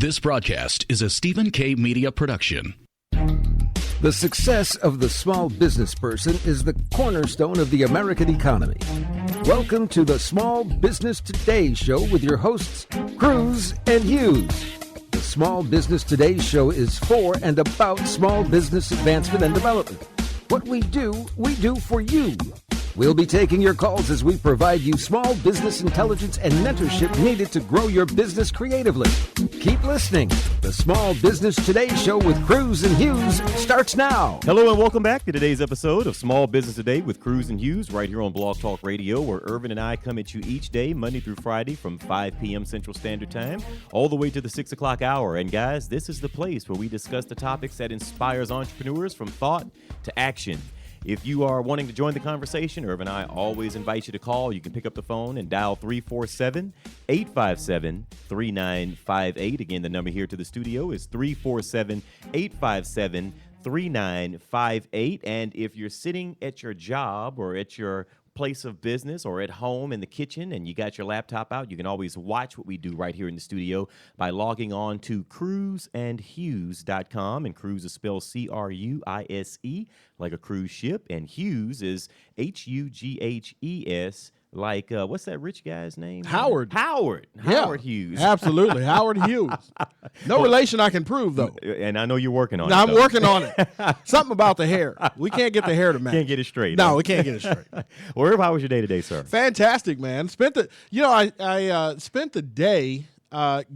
This broadcast is a Stephen K. Media production. The success of the small business person is the cornerstone of the American economy. Welcome to the Small Business Today Show with your hosts, Cruz and Hughes. The Small Business Today Show is for and about small business advancement and development. What we do for you. We'll be taking your calls as we provide you small business intelligence and mentorship needed to grow your business creatively. Keep listening. The Small Business Today Show with Cruz and Hughes starts now. Hello and welcome back to today's episode of Small Business Today with Cruz and Hughes right here on Blog Talk Radio, where Irvin and I come at you each day, Monday through Friday from 5 p.m. Central Standard Time all the way to the 6 o'clock hour. And guys, this is the place where we discuss the topics that inspires entrepreneurs from thought to action. If you are wanting to join the conversation, Irv and I always invite you to call. You can pick up the phone and dial 347-857-3958. Again, the number here to the studio is 347-857-3958. And if you're sitting at your job or at your place of business or at home in the kitchen and you got your laptop out, you can always watch what we do right here in the studio by logging on to cruzandhughes.com. And Cruise is spelled C-R-U-I-S-E, like a cruise ship, and Hughes is H-U-G-H-E-S, like, what's that rich guy's name? Howard. Howard Hughes. Absolutely. Howard Hughes. No relation I can prove, though. And I know you're working on it. I'm working on it. Something about the hair. We can't get the hair to match. Can't get it straight. No, we can't get it straight. Well, Irv, how was your day today, sir? Fantastic, man. I spent the day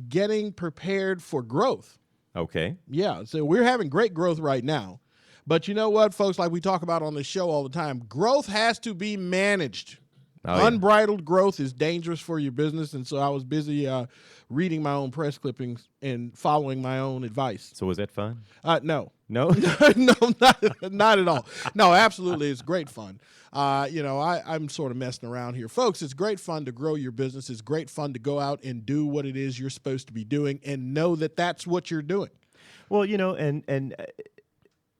getting prepared for growth. Okay. Yeah, so we're having great growth right now. But you know what, folks, like we talk about on the show all the time, growth has to be managed. Oh, yeah. Unbridled growth is dangerous for your business, and so I was busy reading my own press clippings and following my own advice. So was that fun? No. No? No, not at all. No, absolutely, it's great fun. I'm sort of messing around here. Folks, it's great fun to grow your business. It's great fun to go out and do what it is you're supposed to be doing and know that that's what you're doing. Well, and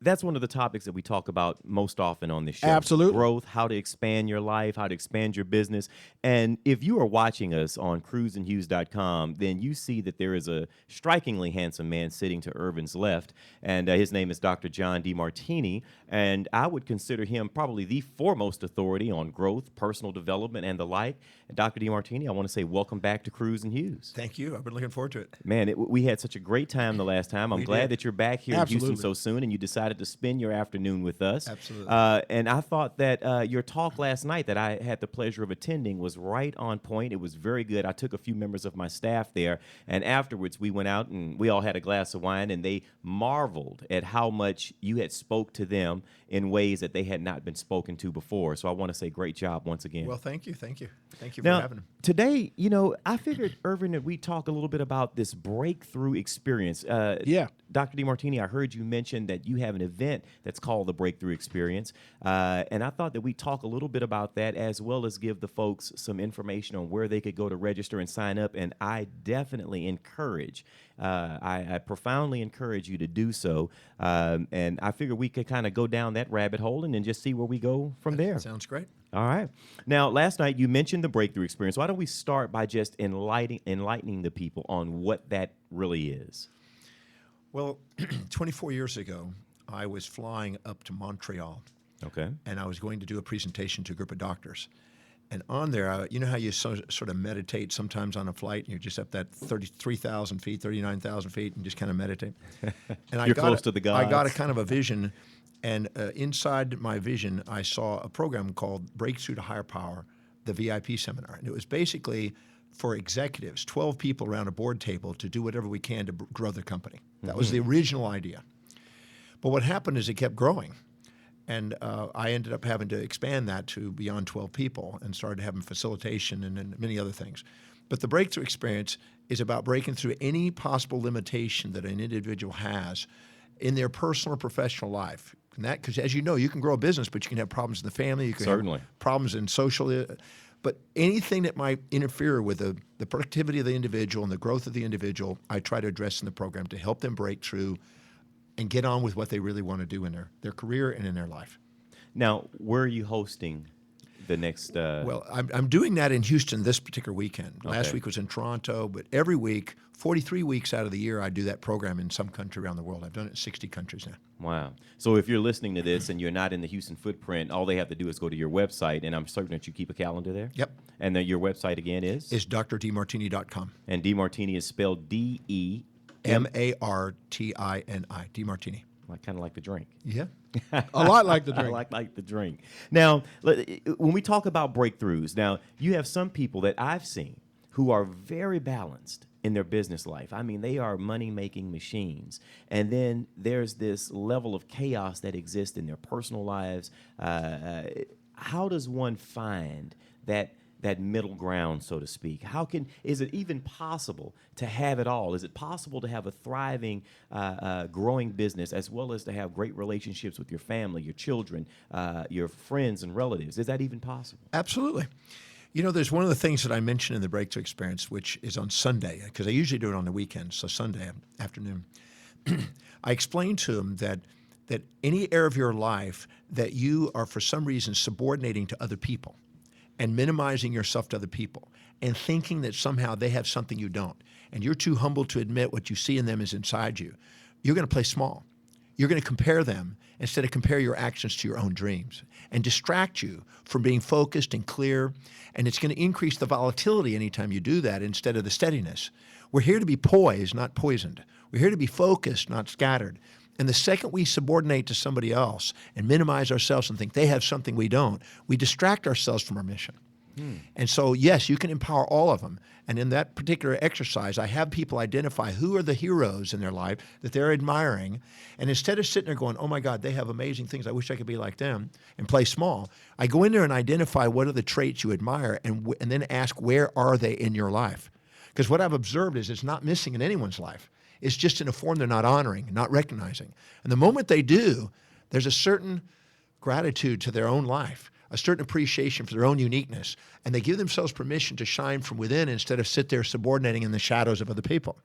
that's one of the topics that we talk about most often on this show. Absolutely. Growth, how to expand your life, how to expand your business. And if you are watching us on cruzandhughes.com, then you see that there is a strikingly handsome man sitting to Irvin's left, and his name is Dr. John DeMartini, and I would consider him probably the foremost authority on growth, personal development, and the like. And Dr. DeMartini, I want to say welcome back to Cruz and Hughes. Thank you. I've been looking forward to it. Man, we had such a great time the last time. I'm glad that you're back here in Houston so soon, and you decided to spend your afternoon with us. Absolutely. And I thought that your talk last night that I had the pleasure of attending was right on point. It was very good. I took a few members of my staff there, and afterwards we went out and we all had a glass of wine, and they marveled at how much you had spoke to them in ways that they had not been spoken to before. So I want to say great job once again. Well, thank you. Thank you for having me. Today, I figured, Irvin, that we talk a little bit about this breakthrough experience. Yeah. Dr. DeMartini, I heard you mention that you have an event that's called the Breakthrough Experience. And I thought that we'd talk a little bit about that, as well as give the folks some information on where they could go to register and sign up. And I definitely encourage, I profoundly encourage you to do so. And I figure we could kind of go down that rabbit hole and then just see where we go from there. Sounds great. All right. Now, last night you mentioned the Breakthrough Experience. Why don't we start by just enlightening the people on what that really is? Well, 24 years ago, I was flying up to Montreal. Okay. And I was going to do a presentation to a group of doctors. And on there, you know how you sort of meditate sometimes on a flight, and you're just up that 33,000 feet, 39,000 feet, and just kind of meditate. And You're close to the gods. I got a kind of a vision, and inside my vision, I saw a program called Breakthrough to Higher Power, the VIP seminar. And it was basically for executives, 12 people around a board table, to do whatever we can to grow their company. That was the original idea. But what happened is it kept growing. And I ended up having to expand that to beyond 12 people and started having facilitation and many other things. But the Breakthrough Experience is about breaking through any possible limitation that an individual has in their personal or professional life. And that, because as you know, you can grow a business, but you can have problems in the family. You can Certainly. have problems in social. But anything that might interfere with the productivity of the individual and the growth of the individual, I try to address in the program to help them break through and get on with what they really want to do in their career and in their life. Now, where are you hosting the next? Well, I'm doing that in Houston this particular weekend. Last Okay. week was in Toronto, but every week, 43 weeks out of the year, I do that program in some country around the world. I've done it in 60 countries now. Wow. So if you're listening to this and you're not in the Houston footprint, all they have to do is go to your website, and I'm certain that you keep a calendar there. Yep. And then your website again is? It's drdmartini.com. And DeMartini is spelled D-E. M-A-R-T-I-N-I, DeMartini. Kind of like the drink. Yeah. A lot like the drink. like the drink. Now, when we talk about breakthroughs, now you have some people that I've seen who are very balanced in their business life. I mean, they are money-making machines. And then there's this level of chaos that exists in their personal lives. How does one find that middle ground, so to speak? Is it even possible to have it all? Is it possible to have a thriving, growing business as well as to have great relationships with your family, your children, your friends and relatives? Is that even possible? Absolutely. You know, there's one of the things that I mentioned in the Breakthrough Experience, which is on Sunday, because I usually do it on the weekends, so Sunday afternoon. I explained to them that any area of your life that you are for some reason subordinating to other people and minimizing yourself to other people and thinking that somehow they have something you don't, and you're too humble to admit what you see in them is inside you, you're going to play small. You're going to compare them instead of compare your actions to your own dreams and distract you from being focused and clear. And it's going to increase the volatility anytime you do that instead of the steadiness. We're here to be poised, not poisoned. We're here to be focused, not scattered. And the second we subordinate to somebody else and minimize ourselves and think they have something we don't, we distract ourselves from our mission. And so, yes, you can empower all of them. And in that particular exercise, I have people identify who are the heroes in their life that they're admiring. And instead of sitting there going, oh, my God, they have amazing things, I wish I could be like them, and play small, I go in there and identify what are the traits you admire and then ask, where are they in your life? Because what I've observed is it's not missing in anyone's life. It's just in a form they're not honoring, not recognizing. And the moment they do, there's a certain gratitude to their own life, a certain appreciation for their own uniqueness, and they give themselves permission to shine from within instead of sit there subordinating in the shadows of other people.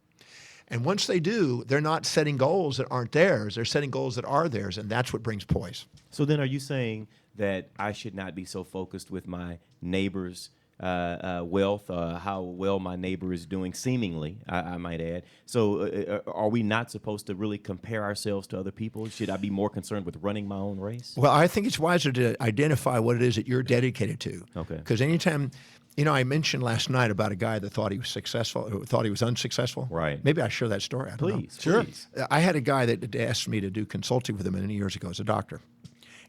And once they do, they're not setting goals that aren't theirs. They're setting goals that are theirs, and that's what brings poise. So then are you saying that I should not be so focused with my neighbor's wealth, how well my neighbor is doing, seemingly, I might add. So are we not supposed to really compare ourselves to other people? Should I be more concerned with running my own race? Well, I think it's wiser to identify what it is that you're dedicated to. Okay. Because anytime, I mentioned last night about a guy that thought he was successful, or thought he was unsuccessful. Right. Maybe I share that story. I don't know. Please, please. I had a guy that asked me to do consulting with him many years ago as a doctor.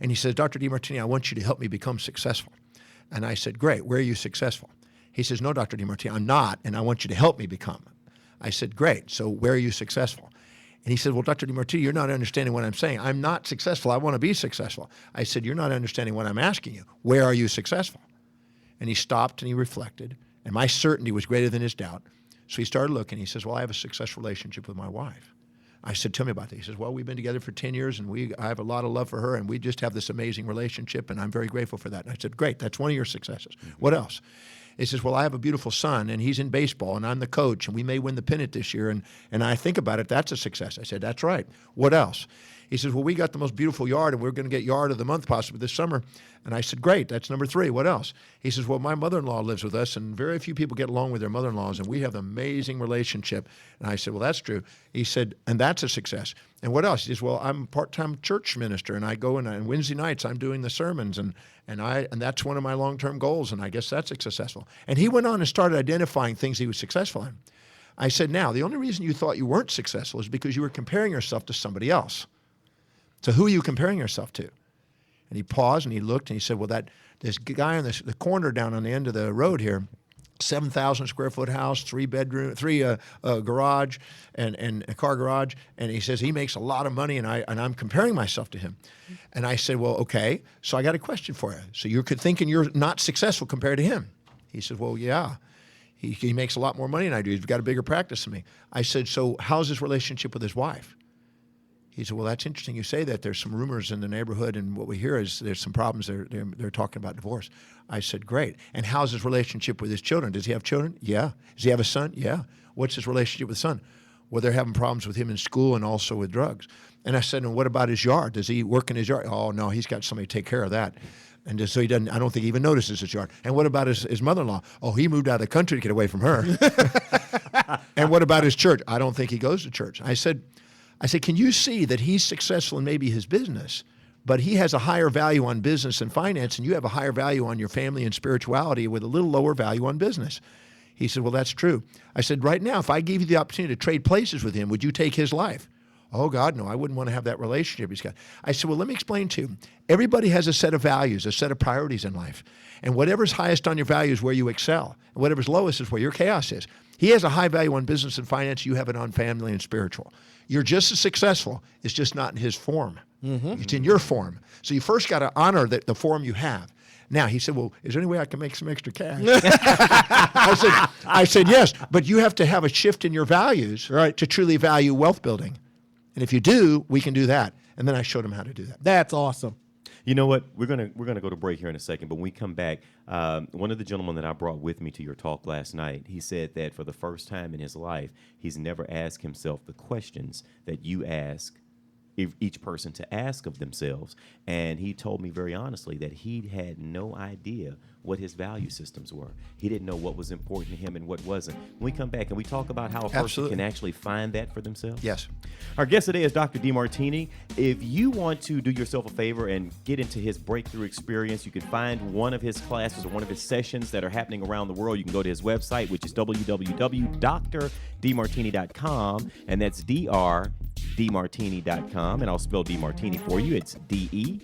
And he says, Dr. DeMartini, I want you to help me become successful. And I said, great, where are you successful? He says, no, Dr. DeMartini, I'm not, and I want you to help me become. I said, great, so where are you successful? And he said, well, Dr. DeMartini, you're not understanding what I'm saying. I'm not successful. I want to be successful. I said, you're not understanding what I'm asking you. Where are you successful? And he stopped and he reflected, and my certainty was greater than his doubt. So he started looking. He says, well, I have a successful relationship with my wife. I said, tell me about that. He says, well, we've been together for 10 years, and I have a lot of love for her, and we just have this amazing relationship, and I'm very grateful for that. And I said, great, that's one of your successes. What else? He says, well, I have a beautiful son, and he's in baseball, and I'm the coach, and we may win the pennant this year, and I think about it, that's a success. I said, that's right. What else? He says, well, we got the most beautiful yard, and we're going to get yard of the month possibly this summer. And I said, great, that's number 3. What else? He says, well, my mother-in-law lives with us, and very few people get along with their mother-in-laws, and we have an amazing relationship. And I said, well, that's true. He said, and that's a success. And what else? He says, well, I'm a part-time church minister, and I go and Wednesday nights I'm doing the sermons, and that's one of my long-term goals, and I guess that's successful. And he went on and started identifying things he was successful in. I said, now, the only reason you thought you weren't successful is because you were comparing yourself to somebody else. So who are you comparing yourself to? And he paused and he looked and he said, well, this guy on the corner down on the end of the road here, 7,000 square foot house, 3 garage and a car garage. And he says he makes a lot of money, and I'm comparing myself to him. And I said, well, okay, so I got a question for you. So you're thinking you're not successful compared to him. He said, well, yeah. He makes a lot more money than I do. He's got a bigger practice than me. I said, so how's his relationship with his wife? He said, well, that's interesting you say that. There's some rumors in the neighborhood, and what we hear is there's some problems. They're talking about divorce. I said, great. And how's his relationship with his children? Does he have children? Yeah. Does he have a son? Yeah. What's his relationship with the son? Well, they're having problems with him in school and also with drugs. And I said, and what about his yard? Does he work in his yard? Oh, no, he's got somebody to take care of that. And just so he doesn't, I don't think he even notices his yard. And what about his mother-in-law? Oh, he moved out of the country to get away from her. And what about his church? I don't think he goes to church. I said, can you see that he's successful in maybe his business, but he has a higher value on business and finance, and you have a higher value on your family and spirituality with a little lower value on business? He said, well, that's true. I said, right now, if I gave you the opportunity to trade places with him, would you take his life? Oh, God, no, I wouldn't want to have that relationship he's got. I said, well, let me explain to you. Everybody has a set of values, a set of priorities in life. And whatever's highest on your value is where you excel. And whatever's lowest is where your chaos is. He has a high value on business and finance. You have it on family and spiritual. You're just as successful. It's just not in his form. Mm-hmm. It's in your form. So you first got to honor the form you have. Now, he said, well, is there any way I can make some extra cash? I said, yes, but you have to have a shift in your values to truly value wealth building. And if you do, we can do that. And then I showed him how to do that. That's awesome. You know what? We're gonna go to break here in a second, but when we come back, one of the gentlemen that I brought with me to your talk last night, he said that for the first time in his life, he's never asked himself the questions that you ask each person to ask of themselves. And he told me very honestly that he had no idea what his value systems were. He didn't know what was important to him and what wasn't. When we come back and we talk about how a person can actually find that for themselves. Yes. Our guest today is Dr. Demartini. If you want to do yourself a favor and get into his breakthrough experience, you can find one of his classes or one of his sessions that are happening around the world. You can go to his website, which is www.drdemartini.com, and that's drdemartini.com, and I'll spell Demartini for you. It's DEMARTINI.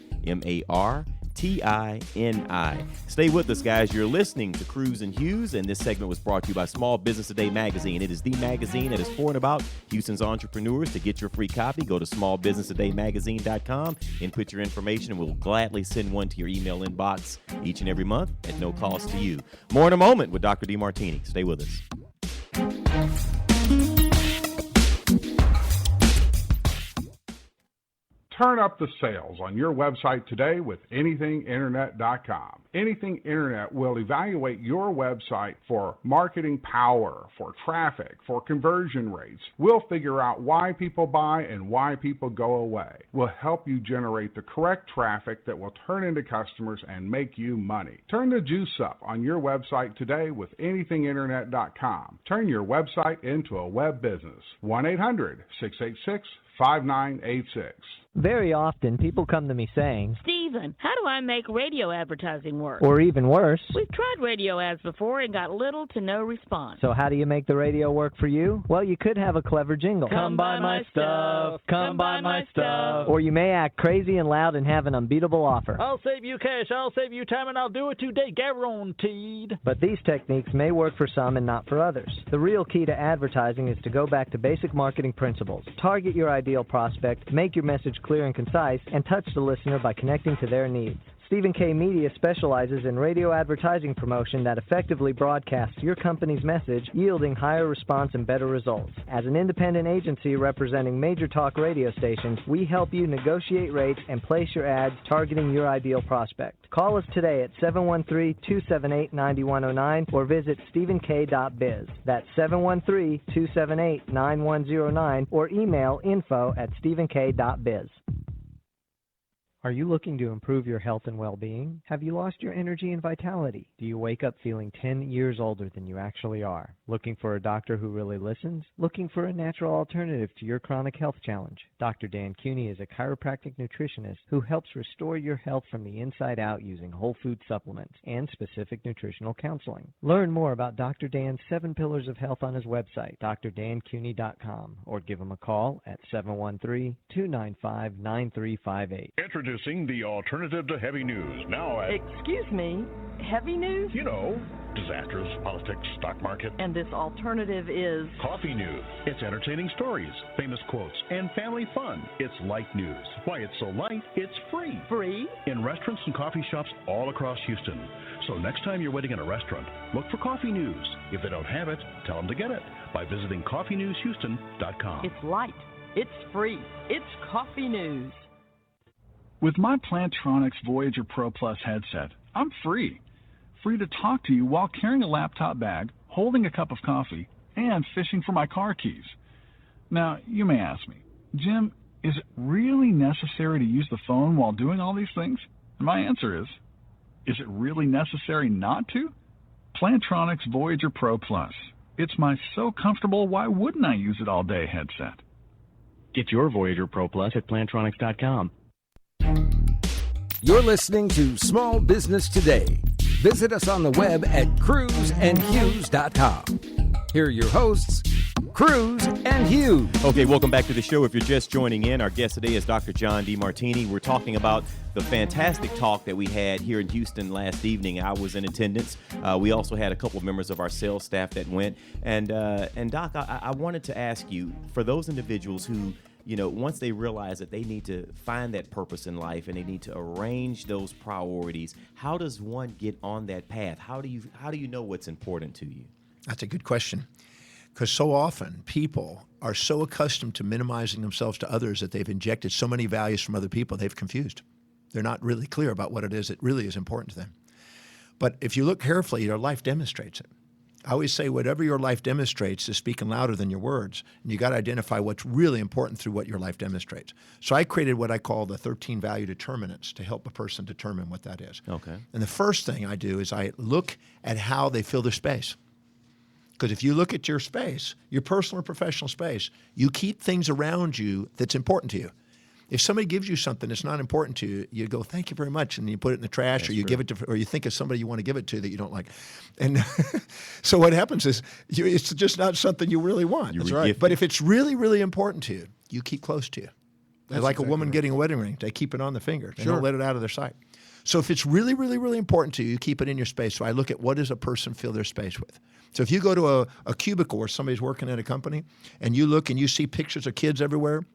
Stay with us, guys. You're listening to Cruz and Hughes, and this segment was brought to you by Small Business Today magazine. It is the magazine that is for and about Houston's entrepreneurs. To get your free copy, go to smallbusinesstodaymagazine.com, input your information, and we'll gladly send one to your email inbox each and every month at no cost to you. More in a moment with Dr. Demartini. Stay with us. Turn up the sales on your website today with anythinginternet.com. Anything Internet will evaluate your website for marketing power, for traffic, for conversion rates. We'll figure out why people buy and why people go away. We'll help you generate the correct traffic that will turn into customers and make you money. Turn the juice up on your website today with anythinginternet.com. Turn your website into a web business. 1-800-686-5986. Very often, people come to me saying, Stephen, how do I make radio advertising work? Or even worse, we've tried radio ads before and got little to no response. So how do you make the radio work for you? Well, you could have a clever jingle. Come buy my stuff. Come buy my stuff. Or you may act crazy and loud and have an unbeatable offer. I'll save you cash, I'll save you time, and I'll do it today, guaranteed. But these techniques may work for some and not for others. The real key to advertising is to go back to basic marketing principles. Target your ideal prospect, make your message clear and concise, and touch the listener by connecting to their needs. Stephen K. Media specializes in radio advertising promotion that effectively broadcasts your company's message, yielding higher response and better results. As an independent agency representing major talk radio stations, we help you negotiate rates and place your ads targeting your ideal prospect. Call us today at 713-278-9109 or visit stephenk.biz. That's 713-278-9109 or email info@stephenk.biz. Are you looking to improve your health and well-being? Have you lost your energy and vitality? Do you wake up feeling 10 years older than you actually are? Looking for a doctor who really listens? Looking for a natural alternative to your chronic health challenge? Dr. Dan Cuny is a chiropractic nutritionist who helps restore your health from the inside out using whole food supplements and specific nutritional counseling. Learn more about Dr. Dan's 7 Pillars of Health on his website, drdancuny.com, or give him a call at 713-295-9358. Introducing the alternative to heavy news. Now at... Excuse me, heavy news? You know, disasters, politics, stock market. And this alternative is... Coffee news. It's entertaining stories, famous quotes, and family fun. It's light news. Why it's so light, it's free. Free? In restaurants and coffee shops all across Houston. So next time you're waiting in a restaurant, look for Coffee News. If they don't have it, tell them to get it by visiting coffeenewshouston.com. It's light. It's free. It's Coffee News. With my Plantronics Voyager Pro Plus headset, I'm free. Free to talk to you while carrying a laptop bag, holding a cup of coffee, and fishing for my car keys. Now, you may ask me, Jim, is it really necessary to use the phone while doing all these things? And my answer is, Is it really necessary not to? Plantronics Voyager Pro Plus. It's my so comfortable, why wouldn't I use it all day headset. Get your Voyager Pro Plus at Plantronics.com. You're listening to Small Business Today. Visit us on the web at cruzandhughes.com. Here are your hosts, Cruz and Hughes. Okay, welcome back to the show. If you're just joining in, our guest today is Dr. John Demartini. We're talking about the fantastic talk that we had here in Houston last evening. I was in attendance. We also had a couple of members of our sales staff that went. And Doc, I wanted to ask you, for those individuals who, once they realize that they need to find that purpose in life and they need to arrange those priorities, how does one get on that path? How do you know what's important to you? That's a good question. Because so often people are so accustomed to minimizing themselves to others that they've injected so many values from other people, they've confused. They're not really clear about what it is that really is important to them. But if you look carefully, your life demonstrates it. I always say whatever your life demonstrates is speaking louder than your words, and you got to identify what's really important through what your life demonstrates. So I created what I call the 13 value determinants to help a person determine what that is. Okay. And the first thing I do is I look at how they fill their space. Because if you look at your space, your personal or professional space, you keep things around you that's important to you. If somebody gives you something that's not important to you, you go, thank you very much, and you put it in the trash, that's or you true. Give it to, or you think of somebody you want to give it to that you don't like. And so what happens is it's just not something you really want. That's right. But if it's really, really important to you, you keep close to you. That's like exactly a woman getting a wedding ring. They keep it on the finger. They don't let it out of their sight. So if it's really, really, really important to you, you keep it in your space. So I look at what does a person fill their space with. So if you go to a cubicle where somebody's working at a company and you look and you see pictures of kids everywhere,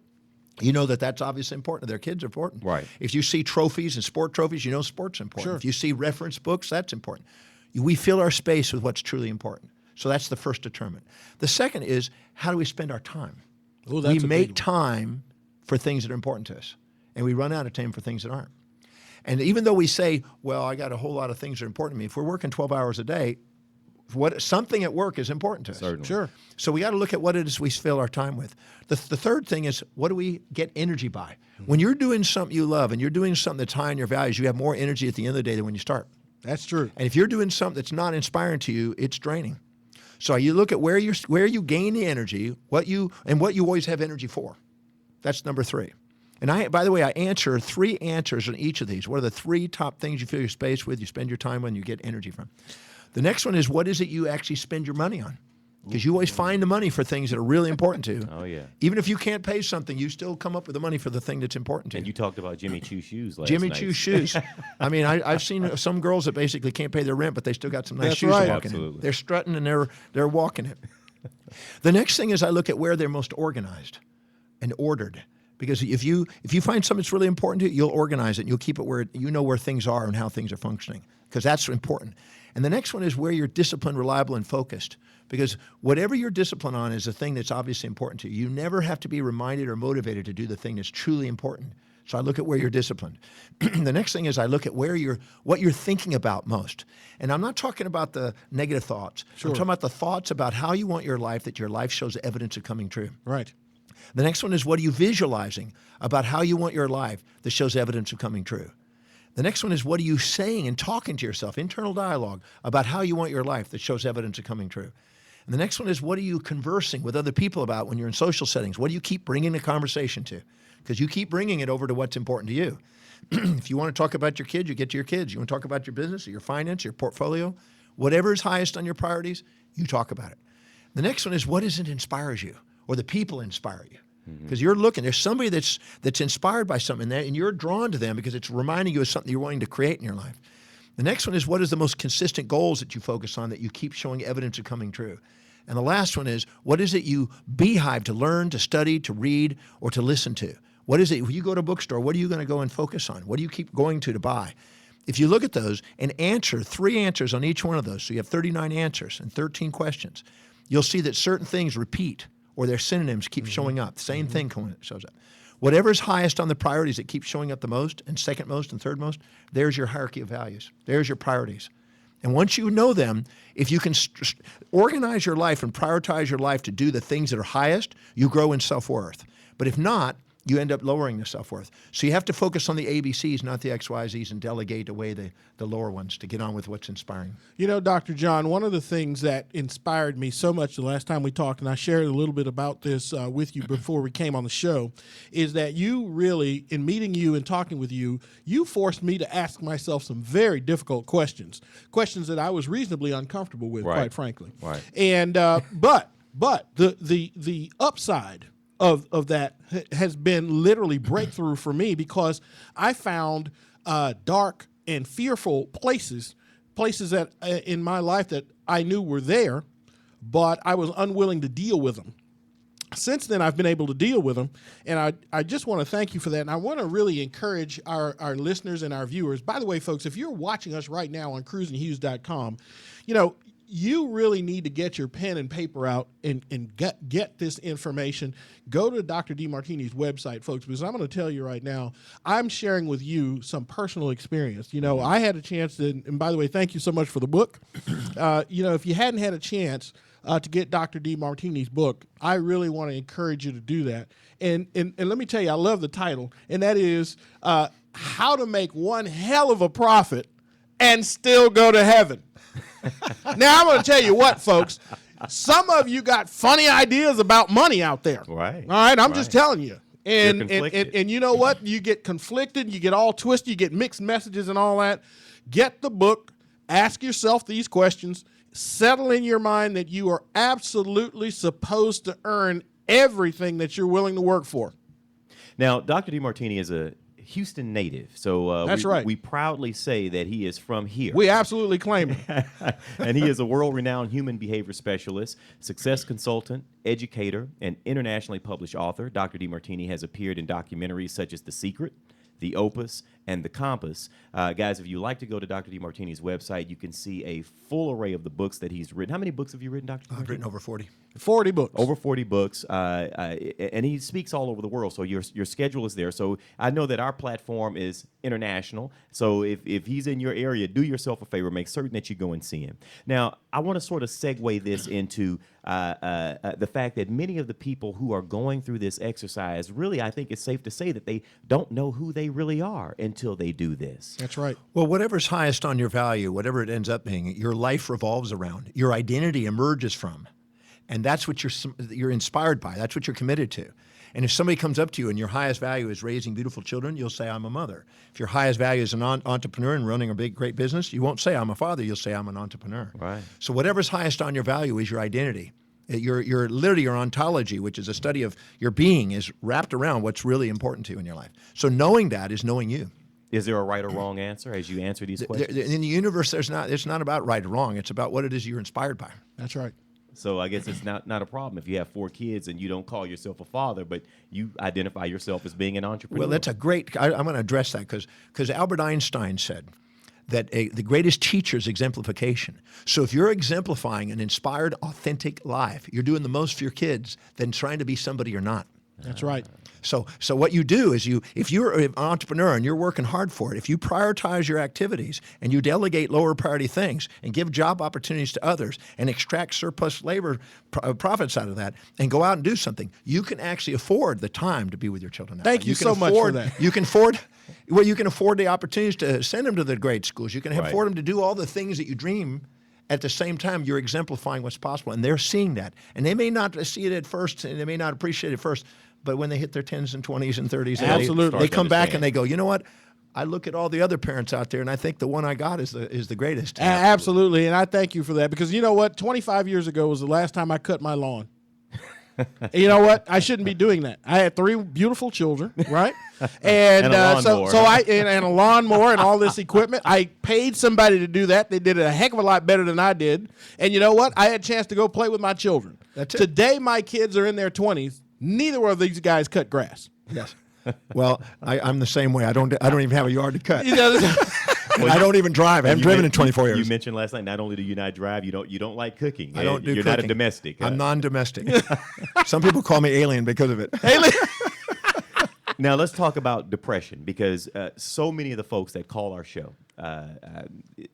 you know that that's obviously important. Their kids are important. Right. If you see trophies and sport trophies, you know sport's important. Sure. If you see reference books, that's important. We fill our space with what's truly important. So that's the first determinant. The second is, how do we spend our time? Ooh, that's we make time for things that are important to us, and we run out of time for things that aren't. And even though we say, well, I got a whole lot of things that are important to me, if we're working 12 hours a day, something at work is important to us. Certainly. Sure. So we got to look at what it is we fill our time with. The third thing is, what do we get energy by? When you're doing something you love and you're doing something that's high in your values, you have more energy at the end of the day than when you start. That's true. And if you're doing something that's not inspiring to you, it's draining. So you look at where you gain the energy, what you always have energy for. That's number 3. And by the way, I answer 3 answers on each of these. What are the 3 top things you fill your space with, you spend your time on, you get energy from? The next one is, what is it you actually spend your money on? Because you always find the money for things that are really important to you. Oh, yeah. Even if you can't pay something, you still come up with the money for the thing that's important to you. And you talked about Jimmy Choo shoes last Jimmy night. Choo shoes. I mean, I've seen some girls that basically can't pay their rent, but they still got some nice That's shoes right. walking Absolutely. in. They're strutting and they're walking it. The next thing is I look at where they're most organized and ordered. Because if you find something that's really important to you, you'll organize it and you'll keep it where you know where things are and how things are functioning. Because that's important. And the next one is where you're disciplined, reliable, and focused. Because whatever you're disciplined on is the thing that's obviously important to you. You never have to be reminded or motivated to do the thing that's truly important. So I look at where you're disciplined. The next thing is I look at what you're thinking about most. And I'm not talking about the negative thoughts. Sure. I'm talking about the thoughts about how you want your life, that your life shows evidence of coming true. Right. The next one is, what are you visualizing about how you want your life that shows evidence of coming true? The next one is, what are you saying and talking to yourself, internal dialogue, about how you want your life that shows evidence of coming true? And the next one is, what are you conversing with other people about when you're in social settings? What do you keep bringing the conversation to? Because you keep bringing it over to what's important to you. If you want to talk about your kids, you get to your kids. You want to talk about your business or your finance, your portfolio, whatever is highest on your priorities, you talk about it. The next one is, what is it inspires you, or the people inspire you? Because you're looking, there's somebody that's inspired by something, and you're drawn to them because it's reminding you of something you're wanting to create in your life. The next one is, what is the most consistent goals that you focus on that you keep showing evidence of coming true? And the last one is, what is it you beehive to learn, to study, to read, or to listen to? What is it, when you go to a bookstore, what are you going to go and focus on? What do you keep going to buy? If you look at those and answer 3 answers on each one of those, so you have 39 answers and 13 questions, you'll see that certain things repeat, or their synonyms keep showing up. Same thing shows up. Whatever's highest on the priorities that keep showing up the most, and second most, and third most, there's your hierarchy of values. There's your priorities. And once you know them, if you can organize your life and prioritize your life to do the things that are highest, you grow in self-worth. But if not, you end up lowering the self-worth. So you have to focus on the ABCs, not the XYZs, and delegate away the lower ones to get on with what's inspiring. You know, Dr. John, one of the things that inspired me so much the last time we talked, and I shared a little bit about this with you before we came on the show, is that you really, in meeting you and talking with you, you forced me to ask myself some very difficult questions that I was reasonably uncomfortable with, quite frankly. Right. And but the upside of that has been literally breakthrough for me, because I found dark and fearful places that in my life that I knew were there, but I was unwilling to deal with them. Since then, I've been able to deal with them, and I just want to thank you for that. And I want to really encourage our listeners and our viewers. By the way, folks, if you're watching us right now on cruisinghughes.com, you know, you really need to get your pen and paper out and get this information. Go to Dr. Demartini's website, folks, because I'm going to tell you right now, I'm sharing with you some personal experience. You know, I had a chance to, and by the way, thank you so much for the book. You know, if you hadn't had a chance to get Dr. Demartini's book, I really want to encourage you to do that. And let me tell you, I love the title, and that is How to Make One Hell of a Profit and Still Go to Heaven. Now, I'm going to tell you what, folks. Some of you got funny ideas about money out there. Right. All right, I'm just telling you. You're And you know what? You get conflicted, you get all twisted, you get mixed messages and all that. Get the book, ask yourself these questions, settle in your mind that you are absolutely supposed to earn everything that you're willing to work for. Now, Dr. Demartini is a Houston native, so That's right. We proudly say that he is from here. We absolutely claim it. And he is a world-renowned human behavior specialist, success consultant, educator, and internationally published author. Dr. Demartini has appeared in documentaries such as The Secret, The Opus, and The Compass. Guys, if you like to go to Dr. Demartini's website, you can see a full array of the books that he's written. How many books have you written, Dr. Demartini? I've written over 40. 40 books. Over 40 books, and he speaks all over the world, so your schedule is there. So I know that our platform is international, so if he's in your area, do yourself a favor, make certain that you go and see him. Now, I want to sort of segue this into the fact that many of the people who are going through this exercise, really, I think it's safe to say that they don't know who they really are until they do this. That's right. Well, whatever's highest on your value, whatever it ends up being, your life revolves around. Your identity emerges from. And that's what you're inspired by. That's what you're committed to. And if somebody comes up to you and your highest value is raising beautiful children, you'll say, I'm a mother. If your highest value is an entrepreneur and running a big, great business, you won't say, I'm a father. You'll say, I'm an entrepreneur. Right. So whatever's highest on your value is your identity. Literally your ontology, which is a study of your being, is wrapped around what's really important to you in your life. So knowing that is knowing you. Is there a right or wrong answer as you answer these questions? In the universe, it's not about right or wrong. It's about what it is you're inspired by. That's right. So I guess it's not a problem if you have 4 kids and you don't call yourself a father, but you identify yourself as being an entrepreneur. Well, that's a great. I'm going to address that because Albert Einstein said that the greatest teacher is exemplification. So if you're exemplifying an inspired, authentic life, you're doing the most for your kids than trying to be somebody you're not. That's right. So what you do is if you're an entrepreneur and you're working hard for it, if you prioritize your activities and you delegate lower priority things and give job opportunities to others and extract surplus labor profits out of that and go out and do something, you can actually afford the time to be with your children. Thank you so much for that. You can afford the opportunities to send them to the great schools. You can afford them to do all the things that you dream. At the same time, you're exemplifying what's possible, and they're seeing that. And they may not see it at first, and they may not appreciate it first, but when they hit their 10s and 20s and 30s, they come back and they go, you know what? I look at all the other parents out there, and I think the one I got is the greatest. Absolutely, and I thank you for that, because you know what? 25 years ago was the last time I cut my lawn. You know what? I shouldn't be doing that. I had 3 beautiful children, right? And a lawnmower and all this equipment. I paid somebody to do that. They did it a heck of a lot better than I did. And you know what? I had a chance to go play with my children. Today, my kids are in their 20s. Neither of these guys cut grass. Yes. Well, I'm the same way. I don't even have a yard to cut. I don't even drive. I haven't driven in 24 years. You mentioned last night, not only do you not drive, you don't like cooking. I don't do You're cooking. not a domestic. I'm non-domestic. Some people call me alien because of it. Alien. Now, let's talk about depression, because so many of the folks that call our show,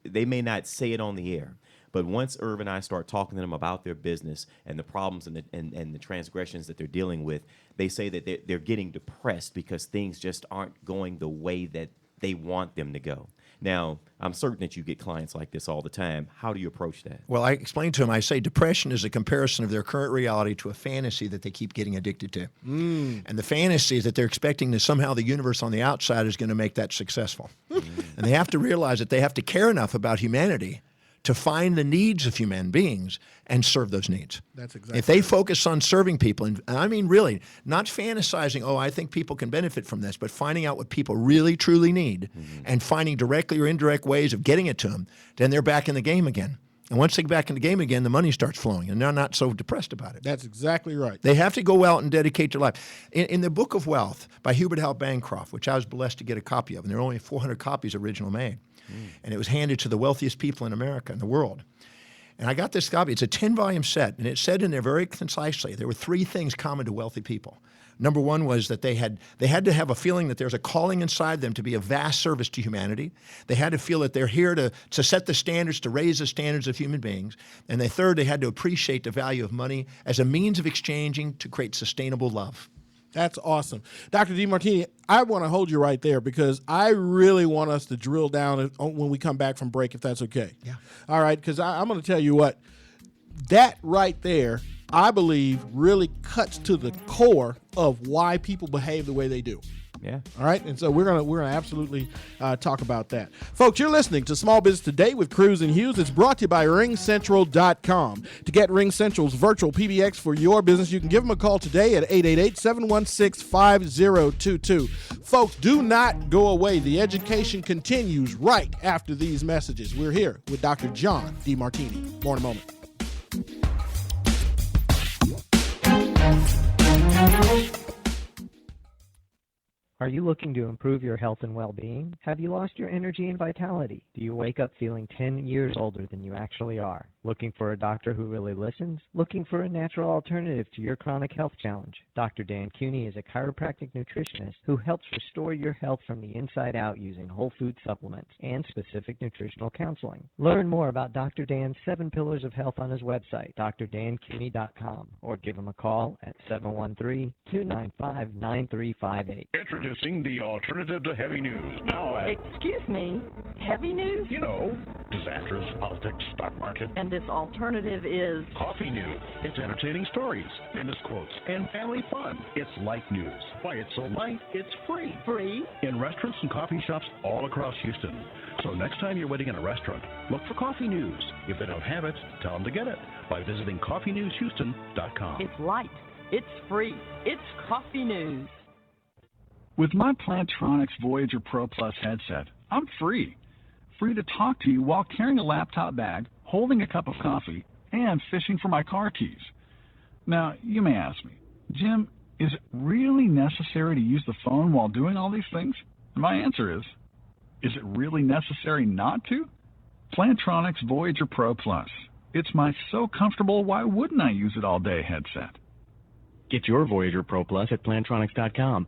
they may not say it on the air, But once Irv and I start talking to them about their business and the problems and the transgressions that they're dealing with, they say that they're getting depressed because things just aren't going the way that they want them to go. Now, I'm certain that you get clients like this all the time. How do you approach that? Well, I explain to them, I say depression is a comparison of their current reality to a fantasy that they keep getting addicted to. And the fantasy is that they're expecting that somehow the universe on the outside is going to make that successful. And they have to realize that they have to care enough about humanity to find the needs of human beings and serve those needs. That's exactly. If they focus on serving people, and I mean really, not fantasizing, oh, I think people can benefit from this, but finding out what people really, truly need and finding directly or indirect ways of getting it to them, then they're back in the game again. And once they get back in the game again, the money starts flowing, and they're not so depressed about it. That's exactly right. They have to go out and dedicate their life. In the Book of Wealth by Hubert Hal Bancroft, which I was blessed to get a copy of, and there are only 400 copies original made, and it was handed to the wealthiest people in America and the world. And I got this copy. It's a 10-volume set, and it said in there very concisely there were 3 things common to wealthy people. Number one was that they had to have a feeling that there's a calling inside them to be a vast service to humanity. They had to feel that they're here to set the standards, to raise the standards of human beings. And they had to appreciate the value of money as a means of exchanging to create sustainable love. That's awesome. Dr. Demartini, I want to hold you right there because I really want us to drill down when we come back from break, if that's okay. Yeah. All right, because I'm going to tell you what, that right there, I believe, really cuts to the core of why people behave the way they do. Yeah. All right. And so we're gonna absolutely talk about that. Folks, you're listening to Small Business Today with Cruz and Hughes. It's brought to you by RingCentral.com. To get RingCentral's virtual PBX for your business, you can give them a call today at 888-716-5022. Folks, do not go away. The education continues right after these messages. We're here with Dr. John Demartini. More in a moment. Are you looking to improve your health and well-being? Have you lost your energy and vitality? Do you wake up feeling 10 years older than you actually are? Looking for a doctor who really listens? Looking for a natural alternative to your chronic health challenge? Dr. Dan Cooney is a chiropractic nutritionist who helps restore your health from the inside out using whole food supplements and specific nutritional counseling. Learn more about Dr. Dan's 7 Pillars of Health on his website, drdancooney.com, or give him a call at 713-295-9358. Introducing the alternative to heavy news. Now Excuse me, heavy news? you know, disasters, politics, stock market. And this alternative is? Coffee news. It's entertaining stories, famous quotes, and family fun. It's light news. Why it's so light, it's free. Free? In restaurants and coffee shops all across Houston. So next time you're waiting in a restaurant, look for coffee news. If they don't have it, tell them to get it by visiting coffeenewshouston.com. It's light. It's free. It's coffee news. With my Plantronics Voyager Pro Plus headset, I'm free. Free to talk to you while carrying a laptop bag, holding a cup of coffee, and fishing for my car keys. Now, you may ask me, Jim, is it really necessary to use the phone while doing all these things? And my answer is it really necessary not to? Plantronics Voyager Pro Plus. It's my so comfortable, why wouldn't I use it all day headset. Get your Voyager Pro Plus at Plantronics.com.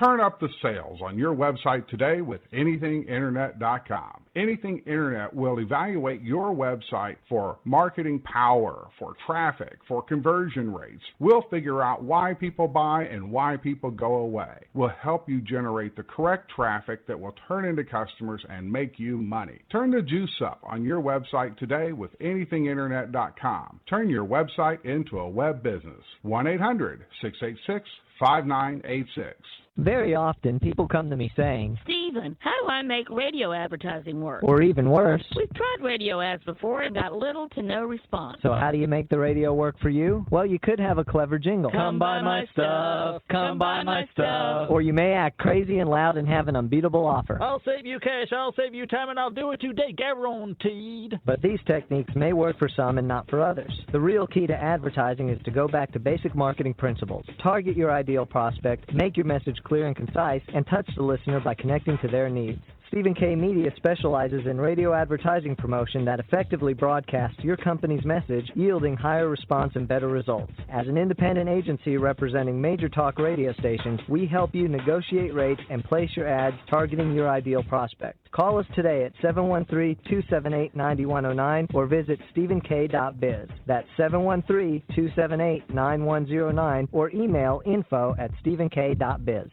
Turn up the sales on your website today with anythinginternet.com. Anything Internet will evaluate your website for marketing power, for traffic, for conversion rates. We'll figure out why people buy and why people go away. We'll help you generate the correct traffic that will turn into customers and make you money. Turn the juice up on your website today with anythinginternet.com. Turn your website into a web business. 1-800-686-5986. Very often, people come to me saying, Stephen, how do I make radio advertising work? or even worse, We've tried radio ads before and got little to no response. so how do you make the radio work for you? Well, you could have a clever jingle. Come buy my stuff. Come buy my stuff. Or you may act crazy and loud and have an unbeatable offer. I'll save you cash, I'll save you time, and I'll do it today, guaranteed. But these techniques may work for some and not for others. The real key to advertising is to go back to basic marketing principles. Target your ideal prospect, make your message clear and concise, and touch the listener by connecting to their needs. Stephen K. Media specializes in radio advertising promotion that effectively broadcasts your company's message, yielding higher response and better results. As an independent agency representing major talk radio stations, we help you negotiate rates and place your ads targeting your ideal prospect. Call us today at 713-278-9109 or visit stephenk.biz. That's 713-278-9109 or email info@stephenk.biz.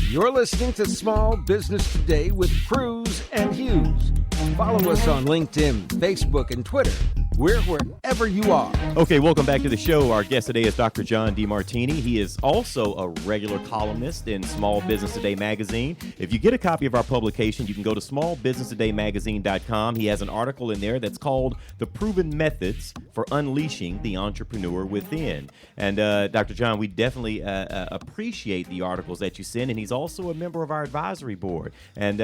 You're listening to Small Business Today with Cruz and Hughes. Follow us on LinkedIn, Facebook, and Twitter. We're wherever you are. Okay, welcome back to the show. Our guest today is Dr. John DeMartini. He is also a regular columnist in Small Business Today magazine. If you get a copy of our publication, you can go to smallbusinesstodaymagazine.com. He has an article in there that's called The Proven Methods for Unleashing the Entrepreneur Within. And Dr. John, we definitely appreciate the articles that you send, and he's also a member of our advisory board. And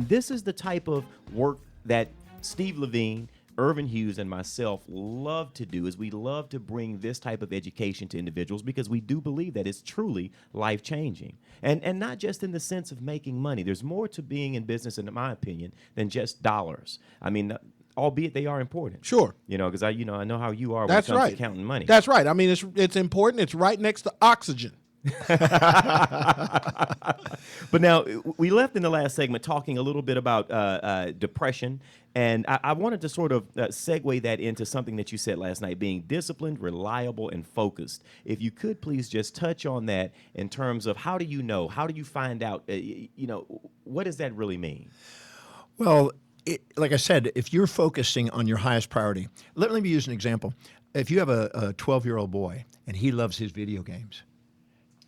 this is the type of work that Steve Levine, Irvin Hughes, and myself love to do. Is we love to bring this type of education to individuals because we do believe that it's truly life-changing. And not just in the sense of making money. There's more to being in business, in my opinion, than just dollars. I mean, albeit they are important. Sure. Because I know how you are when That's it comes right. to counting money. That's right. I mean, it's important. It's right next to oxygen. But now, we left in the last segment talking a little bit about depression, and I wanted to sort of segue that into something that you said last night, being disciplined, reliable, and focused. If you could please just touch on that in terms of how do you know, how do you find out, what does that really mean? Well, like I said, if you're focusing on your highest priority, let me use an example. If you have a 12-year-old boy and he loves his video games,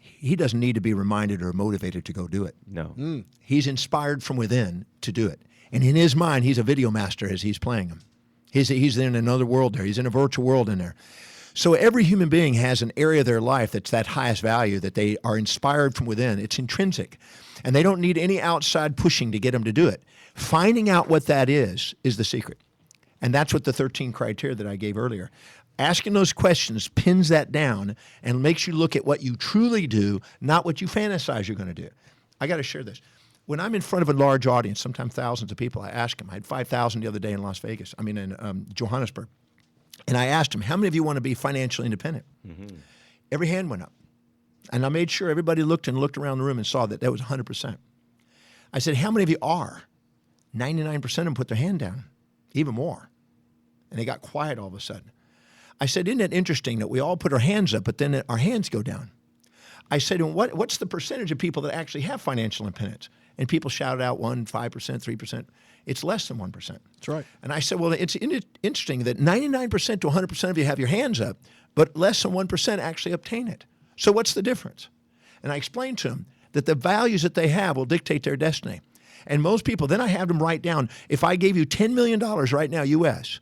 he doesn't need to be reminded or motivated to go do it. No. He's inspired from within to do it. And in his mind, he's a video master as he's playing them. He's in another world there. He's in a virtual world in there. So every human being has an area of their life that's that highest value, that they are inspired from within. It's intrinsic. And they don't need any outside pushing to get them to do it. Finding out what that is the secret. And that's what the 13 criteria that I gave earlier. Asking those questions pins that down and makes you look at what you truly do, not what you fantasize you're going to do. I got to share this. When I'm in front of a large audience, sometimes thousands of people, I ask them. I had 5,000 the other day in Johannesburg. And I asked them, how many of you want to be financially independent? Mm-hmm. Every hand went up. And I made sure everybody looked around the room and saw that was 100%. I said, how many of you are? 99% of them put their hand down, even more. And they got quiet all of a sudden. I said, isn't it interesting that we all put our hands up, but then our hands go down? I said, what's the percentage of people that actually have financial independence? And people shouted out 1%, 5%, 3%. It's less than 1%. That's right. And I said, well, it's interesting that 99% to 100% of you have your hands up, but less than 1% actually obtain it. So what's the difference? And I explained to them that the values that they have will dictate their destiny. And most people, then I have them write down, if I gave you $10 million right now, U.S.,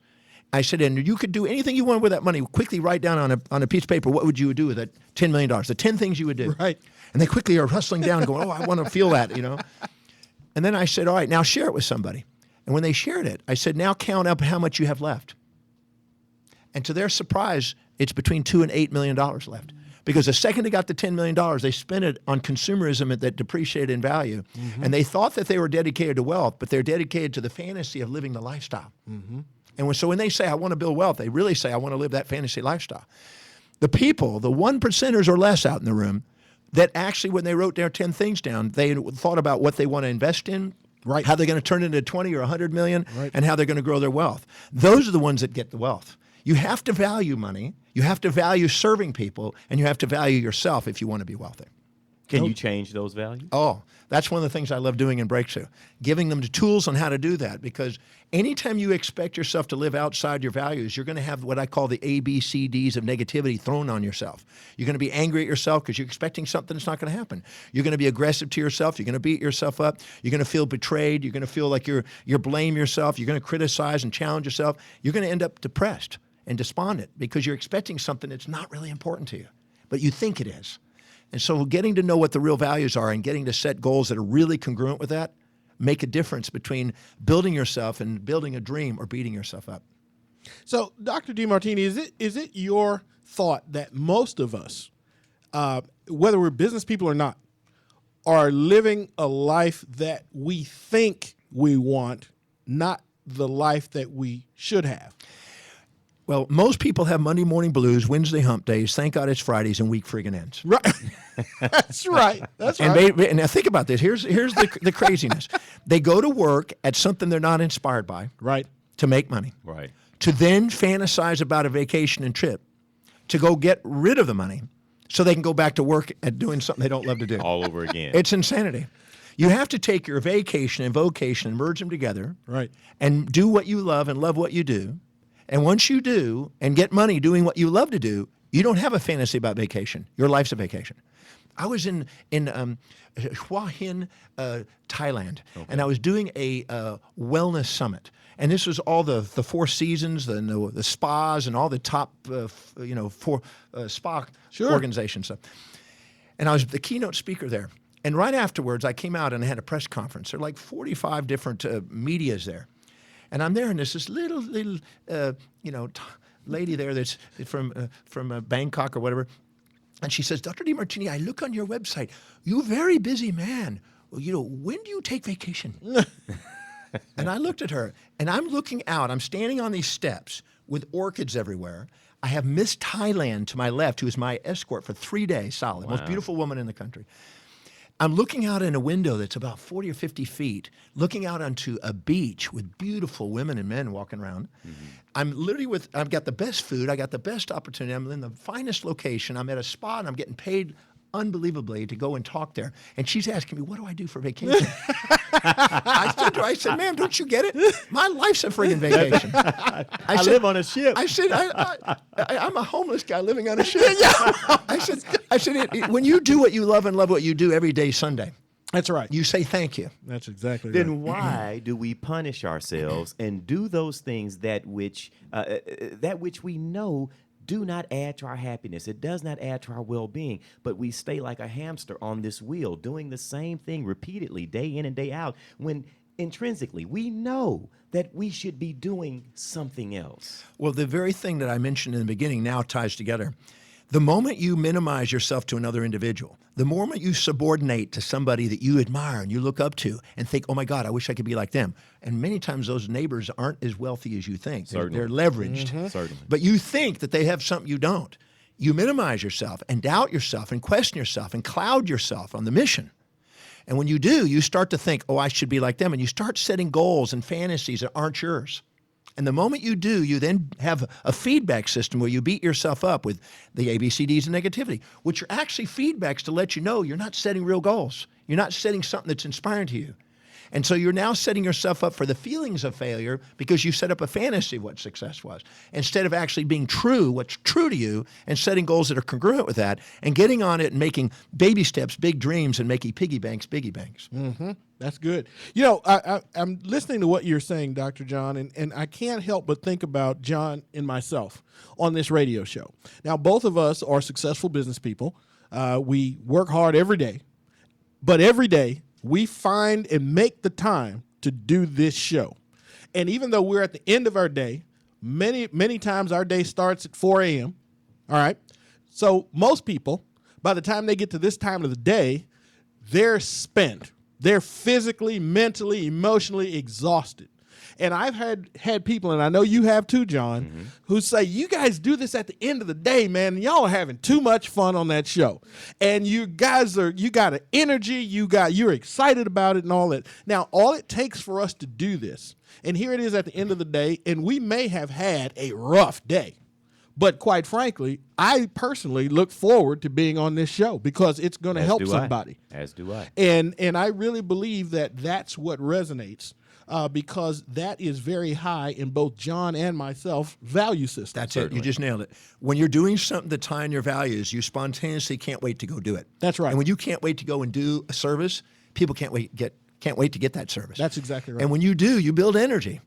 I said, and you could do anything you want with that money, quickly write down on a piece of paper, what would you do with that $10 million? The 10 things you would do. Right. And they quickly are hustling down going, oh, I want to feel that, And then I said, all right, now share it with somebody. And when they shared it, I said, now count up how much you have left. And to their surprise, it's between $2 and $8 million left. Because the second they got the $10 million, they spent it on consumerism that depreciated in value. Mm-hmm. And they thought that they were dedicated to wealth, but they're dedicated to the fantasy of living the lifestyle. Mm-hmm. And so when they say, I want to build wealth, they really say, I want to live that fantasy lifestyle. The people, the 1%ers or less out in the room, that actually when they wrote their 10 things down, they thought about what they want to invest in, right? How they're going to turn it into 20 or 100 million, right, and how they're going to grow their wealth. Those are the ones that get the wealth. You have to value money, you have to value serving people, and you have to value yourself if you want to be wealthy. Can you change those values? Oh, that's one of the things I love doing in Breakthrough, giving them the tools on how to do that. Because anytime you expect yourself to live outside your values, you're going to have what I call the ABCDs of negativity thrown on yourself. You're going to be angry at yourself because you're expecting something that's not going to happen. You're going to be aggressive to yourself. You're going to beat yourself up. You're going to feel betrayed. You're going to feel like you're blame yourself. You're going to criticize and challenge yourself. You're going to end up depressed and despondent because you're expecting something that's not really important to you, but you think it is. And so getting to know what the real values are and getting to set goals that are really congruent with that make a difference between building yourself and building a dream or beating yourself up. So, Dr. DeMartini, is it your thought that most of us, whether we're business people or not, are living a life that we think we want, not the life that we should have. Well, most people have Monday morning blues, Wednesday hump days, thank God it's Fridays, and week friggin' ends. Right. That's right. That's and right. And now think about this. Here's the craziness. They go to work at something they're not inspired by. Right. To make money. Right. To then fantasize about a vacation and trip. To go get rid of the money so they can go back to work at doing something they don't love to do. All over again. It's insanity. You have to take your vacation and vocation and merge them together. Right. And do what you love and love what you do. And once you do and get money doing what you love to do, you don't have a fantasy about vacation. Your life's a vacation. I was in Hua Hin, Thailand, and I was doing a wellness summit. And this was all the Four Seasons, the spas, and all the top spa organizations. And I was the keynote speaker there. And right afterwards, I came out and I had a press conference. There were like 45 different medias there. And I'm there, and there's this little lady there that's from Bangkok or whatever. And she says, Dr. Demartini, I look on your website. You're a very busy man. Well, when do you take vacation? And I looked at her, and I'm looking out. I'm standing on these steps with orchids everywhere. I have Miss Thailand to my left, who is my escort for 3 days solid, most beautiful woman in the country. I'm looking out in a window that's about 40 or 50 feet, looking out onto a beach with beautiful women and men walking around. Mm-hmm. I've got the best food. I got the best opportunity. I'm in the finest location. I'm at a spa, and I'm getting paid unbelievably to go and talk there. And she's asking me, what do I do for vacation? I said, ma'am, don't you get it? My life's a friggin' vacation. I live on a ship. I said, I'm a homeless guy living on a ship. I said, when you do what you love and love what you do every day Sunday. That's right. You say thank you. That's exactly then right. Then why do we punish ourselves and do those things that which we know do not add to our happiness? It does not add to our well-being, but we stay like a hamster on this wheel, doing the same thing repeatedly, day in and day out, when intrinsically we know that we should be doing something else. Well, the very thing that I mentioned in the beginning now ties together. The moment you minimize yourself to another individual, the moment you subordinate to somebody that you admire and you look up to and think, oh my God, I wish I could be like them. And many times those neighbors aren't as wealthy as you think. They're leveraged. Mm-hmm. Certainly. But you think that they have something you don't. You minimize yourself and doubt yourself and question yourself and cloud yourself on the mission. And when you do, you start to think, oh, I should be like them. And you start setting goals and fantasies that aren't yours. And the moment you do, you then have a feedback system where you beat yourself up with the ABCDs of negativity, which are actually feedbacks to let you know you're not setting real goals. You're not setting something that's inspiring to you. And so you're now setting yourself up for the feelings of failure because you set up a fantasy of what success was, instead of actually being true, what's true to you, and setting goals that are congruent with that, and getting on it and making baby steps, big dreams, and making piggy banks, biggie banks. Mm-hmm. That's good. I'm listening to what you're saying, Dr. John, and I can't help but think about John and myself on this radio show. Now, both of us are successful business people. We work hard every day, but every day we find and make the time to do this show. And even though we're at the end of our day, many times our day starts at 4 a.m., all right? So most people, by the time they get to this time of the day, they're spent. They're physically, mentally, emotionally exhausted. And I've had people, and I know you have too, John, mm-hmm. who say, you guys do this at the end of the day, man, and y'all are having too much fun on that show. And you got an energy, you're excited about it and all that. Now, all it takes for us to do this, and here it is at the end of the day, and we may have had a rough day. But quite frankly, I personally look forward to being on this show because it's going to help somebody. As do I. And I really believe that that's what resonates because that is very high in both John and myself value systems. That's it. You just nailed it. When you're doing something that's high in your values, you spontaneously can't wait to go do it. That's right. And when you can't wait to go and do a service, people can't wait to get that service. That's exactly right. And when you do, you build energy.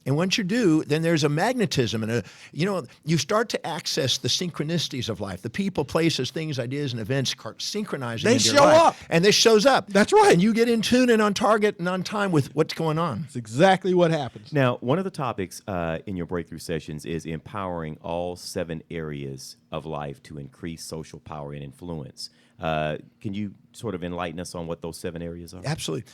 And once you do, then there's a magnetism and you start to access the synchronicities of life. The people, places, things, ideas, and events synchronizing They into your show life. up. And this shows up. That's right. And you get in tune and on target and on time with what's going on. That's exactly what happens. Now, one of the topics in your breakthrough sessions is empowering all 7 areas of life to increase social power and influence. Can you sort of enlighten us on what those 7 areas are? Absolutely.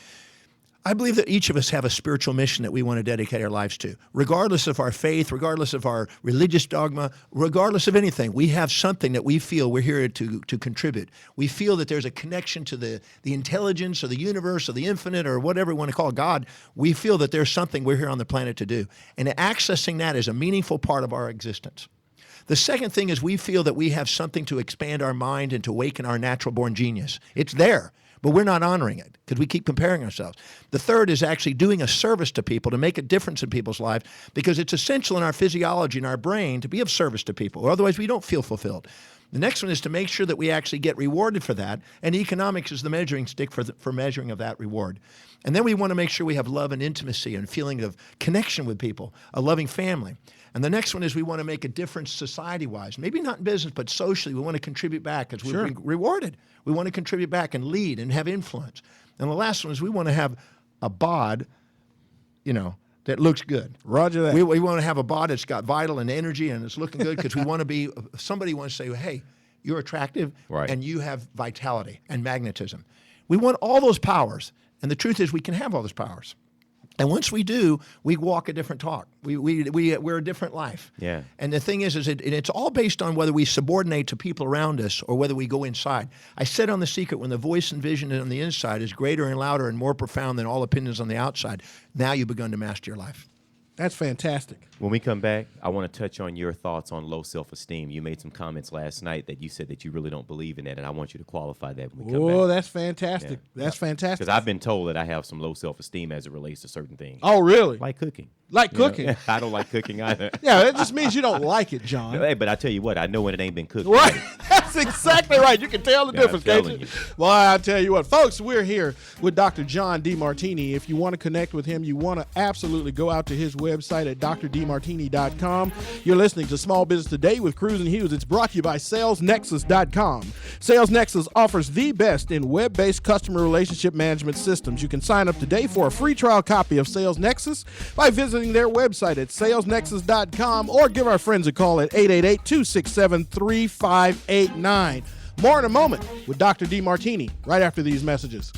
I believe that each of us have a spiritual mission that we want to dedicate our lives to. Regardless of our faith, regardless of our religious dogma, regardless of anything, we have something that we feel we're here to contribute. We feel that there's a connection to the intelligence or the universe or the infinite or whatever we want to call God. We feel that there's something we're here on the planet to do. And accessing that is a meaningful part of our existence. The second thing is we feel that we have something to expand our mind and to awaken our natural-born genius. It's there, but we're not honoring it because we keep comparing ourselves. The third is actually doing a service to people to make a difference in people's lives because it's essential in our physiology and our brain to be of service to people, or otherwise we don't feel fulfilled. The next one is to make sure that we actually get rewarded for that, and economics is the measuring stick for measuring of that reward. And then we want to make sure we have love and intimacy and feeling of connection with people, a loving family. And the next one is we want to make a difference society-wise. Maybe not in business, but socially. We want to contribute back because we're rewarded. We want to contribute back and lead and have influence. And the last one is we want to have a bod, that looks good. Roger that. We want to have a bod that's got vital and energy and it's looking good because we want to be, somebody wants to say, hey, you're attractive and you have vitality and magnetism. We want all those powers. And the truth is we can have all those powers. And once we do, we walk a different talk. We're a different life. Yeah. And the thing is it's all based on whether we subordinate to people around us or whether we go inside. I said on The Secret, when the voice and vision on the inside is greater and louder and more profound than all opinions on the outside, now you've begun to master your life. That's fantastic. When we come back, I want to touch on your thoughts on low self-esteem. You made some comments last night that you said that you really don't believe in that, and I want you to qualify that when we come back. Oh, that's fantastic. Yeah. That's fantastic. Because I've been told that I have some low self-esteem as it relates to certain things. Oh, really? Like cooking. Like cooking? I don't like cooking either. Yeah, that just means you don't like it, John. Hey, but I tell you what, I know when it ain't been cooked. Right. That's exactly right. You can tell the difference, can't you? Well, I tell you what, folks, we're here with Dr. John Demartini. If you want to connect with him, you want to absolutely go out to his website at drdemartini.com. You're listening to Small Business Today with Cruz and Hughes. It's brought to you by SalesNexus.com. Sales Nexus offers the best in web-based customer relationship management systems. You can sign up today for a free trial copy of Sales Nexus by visiting their website at salesnexus.com or give our friends a call at 888-267-3589. More in a moment with Dr. Demartini right after these messages.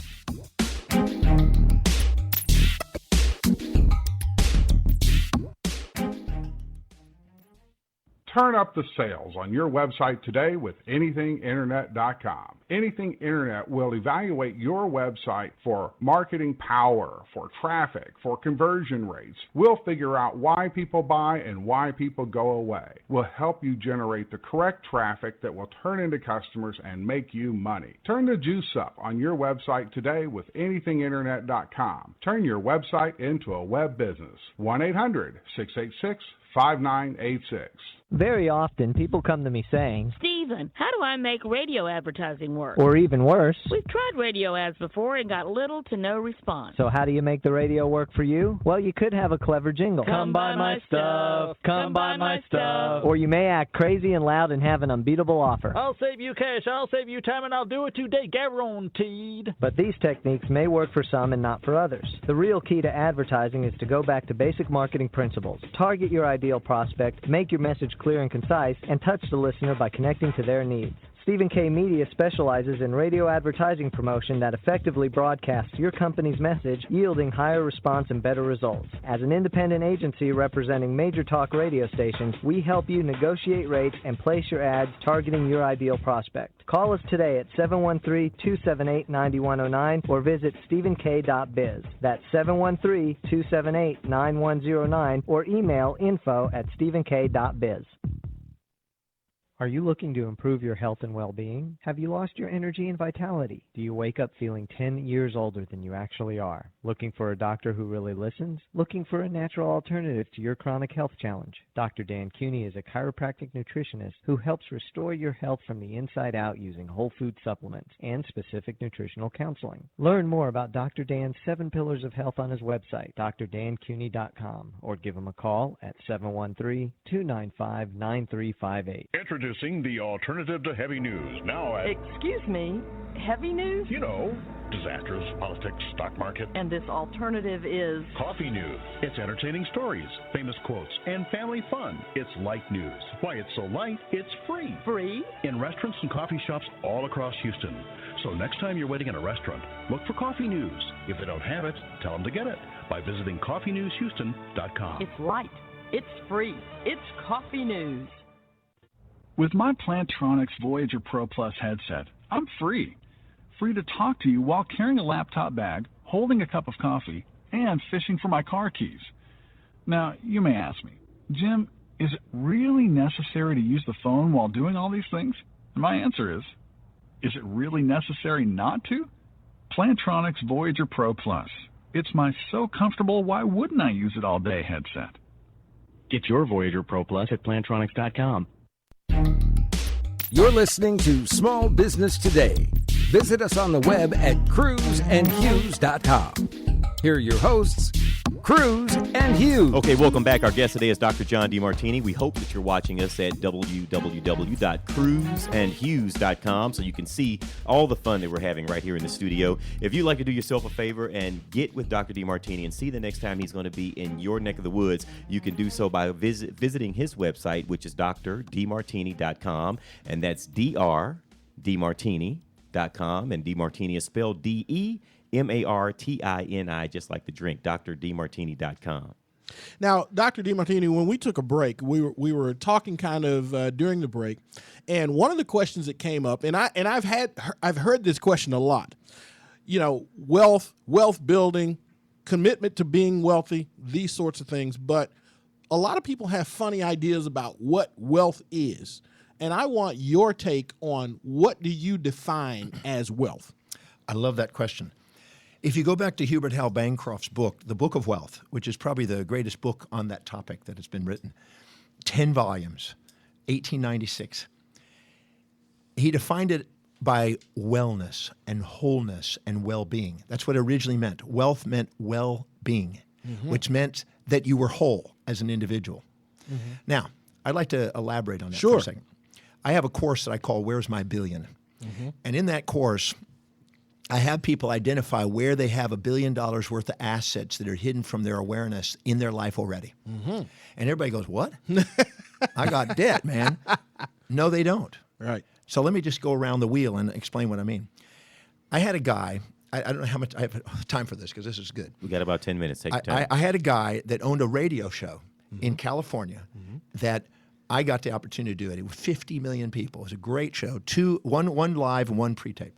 Turn up the sales on your website today with anythinginternet.com. Anything Internet will evaluate your website for marketing power, for traffic, for conversion rates. We'll figure out why people buy and why people go away. We'll help you generate the correct traffic that will turn into customers and make you money. Turn the juice up on your website today with anythinginternet.com. Turn your website into a web business. 1-800-686-5986. Very often, people come to me saying, Stephen, how do I make radio advertising work? Or even worse, we've tried radio ads before and got little to no response. So how do you make the radio work for you? Well, you could have a clever jingle. Come buy my stuff. Come buy my stuff. Or you may act crazy and loud and have an unbeatable offer. I'll save you cash. I'll save you time, and I'll do it today, guaranteed. But these techniques may work for some and not for others. The real key to advertising is to go back to basic marketing principles. Target your ideal prospect, make your message clear and concise, and touch the listener by connecting to their needs. Stephen K. Media specializes in radio advertising promotion that effectively broadcasts your company's message, yielding higher response and better results. As an independent agency representing major talk radio stations, we help you negotiate rates and place your ads targeting your ideal prospect. Call us today at 713-278-9109 or visit stephenk.biz. That's 713-278-9109 or email info@stephenk.biz. Are you looking to improve your health and well-being? Have you lost your energy and vitality? Do you wake up feeling 10 years older than you actually are? Looking for a doctor who really listens? Looking for a natural alternative to your chronic health challenge? Dr. Dan Cuny is a chiropractic nutritionist who helps restore your health from the inside out using whole food supplements and specific nutritional counseling. Learn more about Dr. Dan's 7 Pillars of Health on his website, drdancuny.com, or give him a call at 713-295-9358. Introducing the alternative to heavy news. Now at... Excuse me, heavy news? You know, disasters, politics, stock market. And this alternative is... Coffee news. It's entertaining stories, famous quotes, and family fun. It's light news. Why it's so light, it's free. Free? In restaurants and coffee shops all across Houston. So next time you're waiting in a restaurant, look for coffee news. If they don't have it, tell them to get it by visiting coffeenewshouston.com. It's light. It's free. It's coffee news. With my Plantronics Voyager Pro Plus headset, I'm free. Free to talk to you while carrying a laptop bag, holding a cup of coffee, and fishing for my car keys. Now, you may ask me, Jim, is it really necessary to use the phone while doing all these things? And my answer is it really necessary not to? Plantronics Voyager Pro Plus. It's my so comfortable, why wouldn't I use it all day headset. Get your Voyager Pro Plus at Plantronics.com. You're listening to Small Business Today. Visit us on the web at cruzandhughes.com. Here are your hosts, Cruz and Hughes. Okay, welcome back. Our guest today is Dr. John DeMartini. We hope that you're watching us at www.cruzandhughes.com so you can see all the fun that we're having right here in the studio. If you'd like to do yourself a favor and get with Dr. DeMartini and see the next time he's going to be in your neck of the woods, you can do so by visiting his website, which is drdemartini.com, and that's drdemartini.com, and DeMartini is spelled DeMartini, just like the drink, drdemartini.com. Now, Dr. DeMartini, when we took a break, we were talking kind of during the break, and one of the questions that came up, and I've heard this question a lot. You know, wealth building, commitment to being wealthy, these sorts of things, but a lot of people have funny ideas about what wealth is. And I want your take on what do you define as wealth? I love that question. If you go back to Hubert Hal Bancroft's book, The Book of Wealth, which is probably the greatest book on that topic that has been written, 10 volumes, 1896, he defined it by wellness and wholeness and well-being. That's what it originally meant. Wealth meant well-being, which meant that you were whole as an individual. Now, I'd like to elaborate on that for a second. I have a course that I call Where's My Billion? And in that course, I have people identify where they have $1 billion worth of assets that are hidden from their awareness in their life already. And everybody goes, what? I got debt, man. No, they don't. Right. So let me just go around the wheel and explain what I mean. I had a guy, I don't know how much, I have time for this because this is good. We got about 10 minutes. Take your time. I had a guy that owned a radio show in California that I got the opportunity to do it. It was 50 million people. It was a great show. One live and one pre-tape.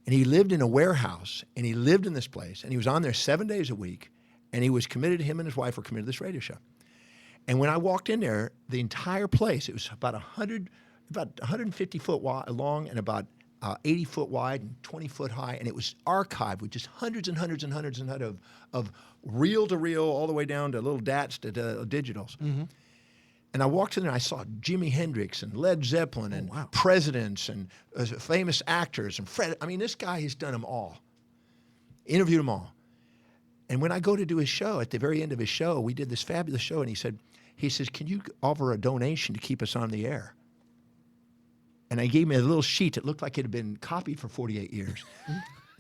And he lived in a warehouse, and he lived in this place, and he was on there 7 days a week, and he was committed, him and his wife were committed to this radio show. And when I walked in there, the entire place, it was about 150 foot long and about 80 foot wide and 20 foot high, and it was archived with just hundreds and hundreds and hundreds and hundreds of reel-to-reel all the way down to little DATs to digitals. And I walked in there and I saw Jimi Hendrix and Led Zeppelin and presidents and famous actors and Fred. I mean, this guy has done them all. Interviewed them all. And when I go to do his show, at the very end of his show, we did this fabulous show, and he says, can you offer a donation to keep us on the air? And I gave me a little sheet that looked like it had been copied for 48 years.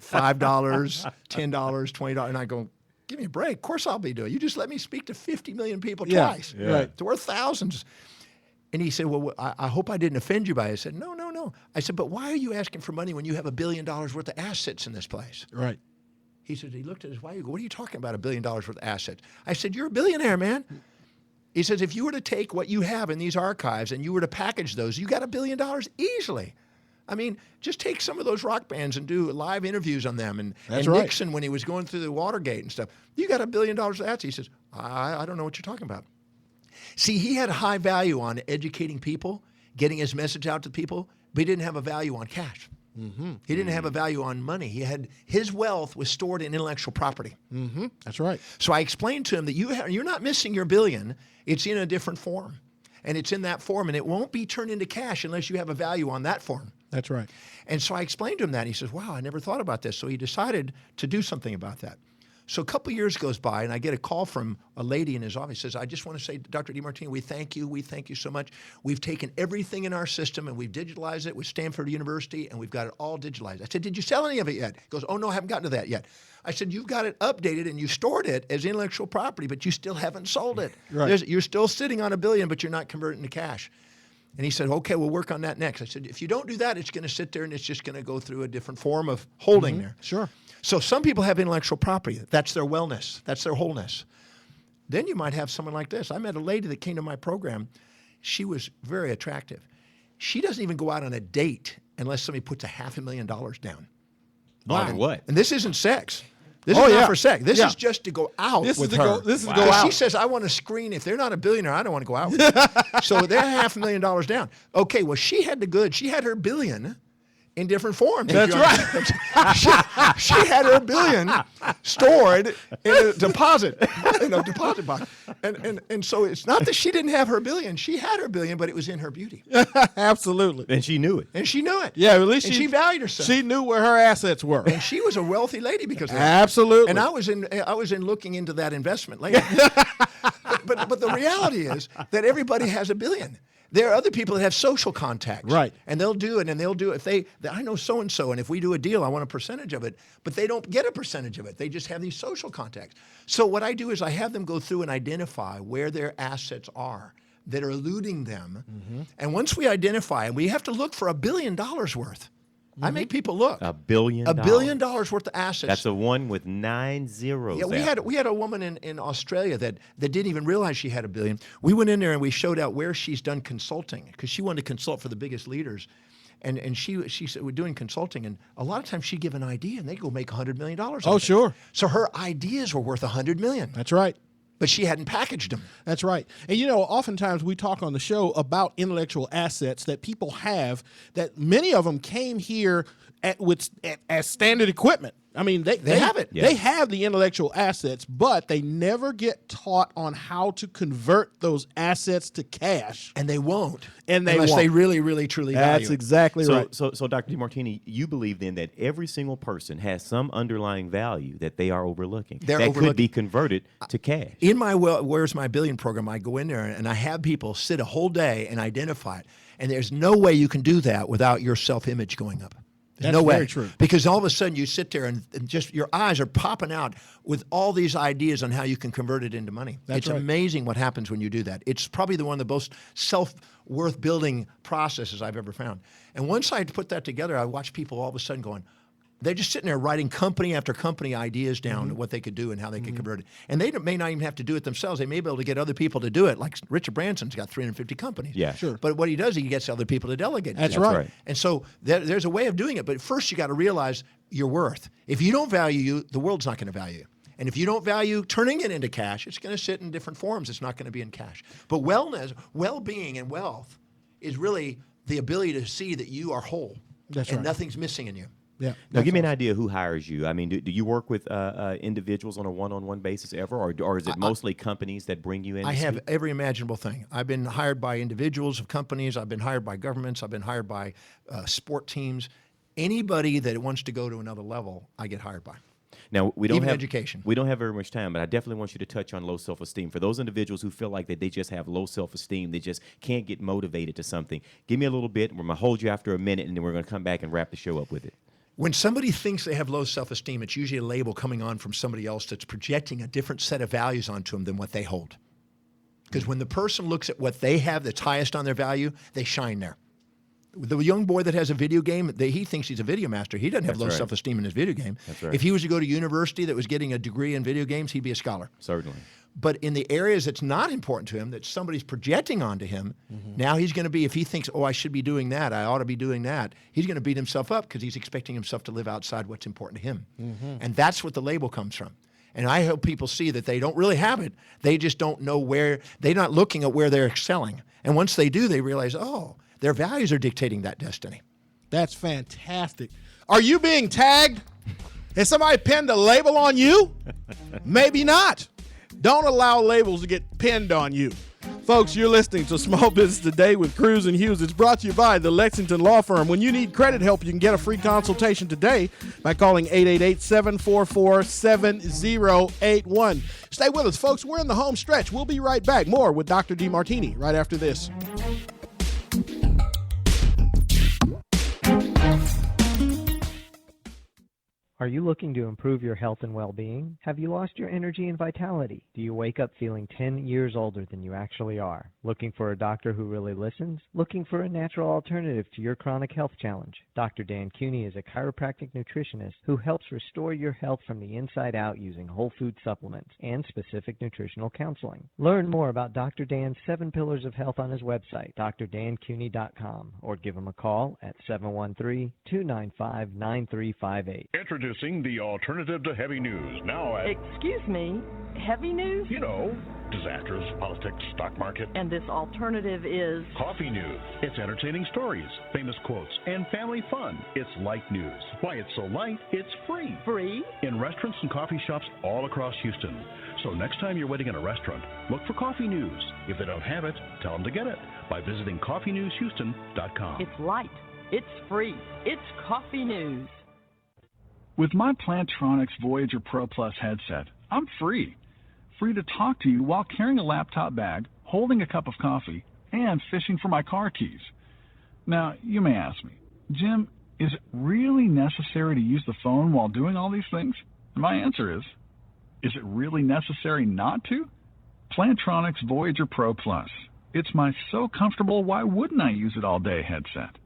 $5, $10, $20. And I go, give me a break. Of course I'll be doing it. You just let me speak to 50 million people twice. Right. It's worth thousands. And he said, well, I hope I didn't offend you by it. I said, no. I said, but why are you asking for money when you have $1 billion worth of assets in this place? Right. He said, he looked at his wife, he goes, what are you talking about, $1 billion worth of assets? I said, you're a billionaire, man. He says, if you were to take what you have in these archives and you were to package those, you got $1 billion easily. I mean, just take some of those rock bands and do live interviews on them. And Nixon, when he was going through the Watergate and stuff, you got $1 billion of that. He says, I don't know what you're talking about. See, he had a high value on educating people, getting his message out to people, but he didn't have a value on cash. He didn't have a value on money. His wealth was stored in intellectual property. That's right. So I explained to him that you're not missing your billion. It's in a different form. And it's in that form, and it won't be turned into cash unless you have a value on that form. That's right. And so I explained to him that. And he says, wow, I never thought about this. So he decided to do something about that. So a couple of years goes by, and I get a call from a lady in his office. He says, I just want to say, Dr. DeMartini, we thank you. We thank you so much. We've taken everything in our system, and we've digitalized it with Stanford University, and we've got it all digitalized. I said, did you sell any of it yet? He goes, oh, no, I haven't gotten to that yet. I said, you've got it updated, and you stored it as intellectual property, but you still haven't sold it. Right. You're still sitting on $1 billion, but you're not converting to cash. And he said, okay, we'll work on that next. I said, if you don't do that, it's going to sit there, and it's just going to go through a different form of holding there. Sure. So some people have intellectual property. That's their wellness. That's their wholeness. Then you might have someone like this. I met a lady that came to my program. She was very attractive. She doesn't even go out on a date unless somebody puts $500,000 down. On what? And this isn't sex. This is not for sex. This is just to go out with her. This is to go out. She says, I want to screen. If they're not a billionaire, I don't want to go out with them. So they're $500,000 down. Okay, well, she had the goods. She had her billion in different forms. That's right. she had her billion stored in a deposit box. And so it's not that she didn't have her billion. She had her billion, but it was in her beauty. Absolutely. And she knew it. And she knew it. Yeah, at least she valued herself. She knew where her assets were. And she was a wealthy lady because of that. Absolutely. And I was in looking into that investment later. but the reality is that everybody has a billion. There are other people that have social contacts. Right. And they'll do it, and they'll do it. I know so-and-so, and if we do a deal, I want a percentage of it. But they don't get a percentage of it. They just have these social contacts. So what I do is I have them go through and identify where their assets are that are eluding them. And once we identify, and we have to look for $1 billion worth. I make people look. $1 billion. $1 billion worth of assets. That's a one with 9 zeros. Yeah, we had a woman in Australia that didn't even realize she had $1 billion. We went in there and we showed out where she's done consulting because she wanted to consult for the biggest leaders. And she said, we're doing consulting. And a lot of times she'd give an idea and they'd go make $100 million. Oh, sure. So her ideas were worth $100 million. That's right. But she hadn't packaged them. That's right. And, oftentimes we talk on the show about intellectual assets that people have that many of them came here as standard equipment. I mean, they have it. They have the intellectual assets, but they never get taught on how to convert those assets to cash. And they won't. Unless they really, really, truly value That's it. exactly right. So, Dr. DeMartini, you believe then that every single person has some underlying value that they are overlooking that could be converted to cash. In my Where's My Billion program, I go in there and I have people sit a whole day and identify it. And there's no way you can do that without your self-image going up. That's no way. very true. Because all of a sudden you sit there and just your eyes are popping out with all these ideas on how you can convert it into money. It's amazing what happens when you do that. It's probably one of the most self-worth building processes I've ever found. And once I put that together, I watch people all of a sudden going, they're just sitting there writing company after company ideas down what they could do and how they could convert it. And they may not even have to do it themselves. They may be able to get other people to do it. Like Richard Branson's got 350 companies. Yeah, sure. But what he does, he gets other people to delegate. That's right. And so there's a way of doing it. But first, you got to realize your worth. If you don't value you, the world's not going to value you. And if you don't value turning it into cash, it's going to sit in different forms. It's not going to be in cash. But wellness, well-being, and wealth is really the ability to see that you are whole. That's and right. nothing's missing in you. Yeah. Now, give me an idea who hires you. I mean, do you work with individuals on a one-on-one basis ever, or is it mostly companies that bring you in? I have every imaginable thing. I've been hired by individuals of companies. I've been hired by governments. I've been hired by sport teams. Anybody that wants to go to another level, I get hired by. Now, we don't Even have education. We don't have very much time, but I definitely want you to touch on low self-esteem. For those individuals who feel like that they just have low self-esteem, they just can't get motivated to something. Give me a little bit. We're going to hold you after a minute, and then we're going to come back and wrap the show up with it. When somebody thinks they have low self-esteem, it's usually a label coming on from somebody else that's projecting a different set of values onto them than what they hold. Because when the person looks at what they have that's highest on their value, they shine there. The young boy that has a video game, he thinks he's a video master. He doesn't have low self-esteem in his video game. That's right. If he was to go to university that was getting a degree in video games, he'd be a scholar. Certainly. But in the areas that's not important to him, that somebody's projecting onto him, now he's going to be, if he thinks, I should be doing that, I ought to be doing that, he's going to beat himself up because he's expecting himself to live outside what's important to him. And that's what the label comes from. And I hope people see that they don't really have it. They just don't know where, they're not looking at where they're excelling. And once they do, they realize, Their values are dictating that destiny. That's fantastic. Are you being tagged? Has somebody pinned a label on you? Maybe not. Don't allow labels to get pinned on you. Folks, you're listening to Small Business Today with Cruz and Hughes. It's brought to you by the Lexington Law Firm. When you need credit help, you can get a free consultation today by calling 888-744-7081. Stay with us, folks. We're in the home stretch. We'll be right back. More with Dr. Demartini right after this. Are you looking to improve your health and well-being? Have you lost your energy and vitality? Do you wake up feeling 10 years older than you actually are? Looking for a doctor who really listens? Looking for a natural alternative to your chronic health challenge? Dr. Dan Cooney is a chiropractic nutritionist who helps restore your health from the inside out using whole food supplements and specific nutritional counseling. Learn more about Dr. Dan's 7 Pillars of Health on his website, drdancooney.com, or give him a call at 713-295-9358. Introducing the alternative to heavy news. Now at... Excuse me, heavy news? You know, disasters, politics, stock market. And this alternative is? Coffee news. It's entertaining stories, famous quotes, and family fun. It's light news. Why it's so light, it's free. Free? In restaurants and coffee shops all across Houston. So next time you're waiting in a restaurant, look for coffee news. If they don't have it, tell them to get it by visiting coffeenewshouston.com. It's light. It's free. It's coffee news. With my Plantronics Voyager Pro Plus headset, I'm free. Free to talk to you while carrying a laptop bag, holding a cup of coffee, and fishing for my car keys. Now, you may ask me, Jim, is it really necessary to use the phone while doing all these things? And my answer is it really necessary not to? Plantronics Voyager Pro Plus. It's my so comfortable, why wouldn't I use it all day headset.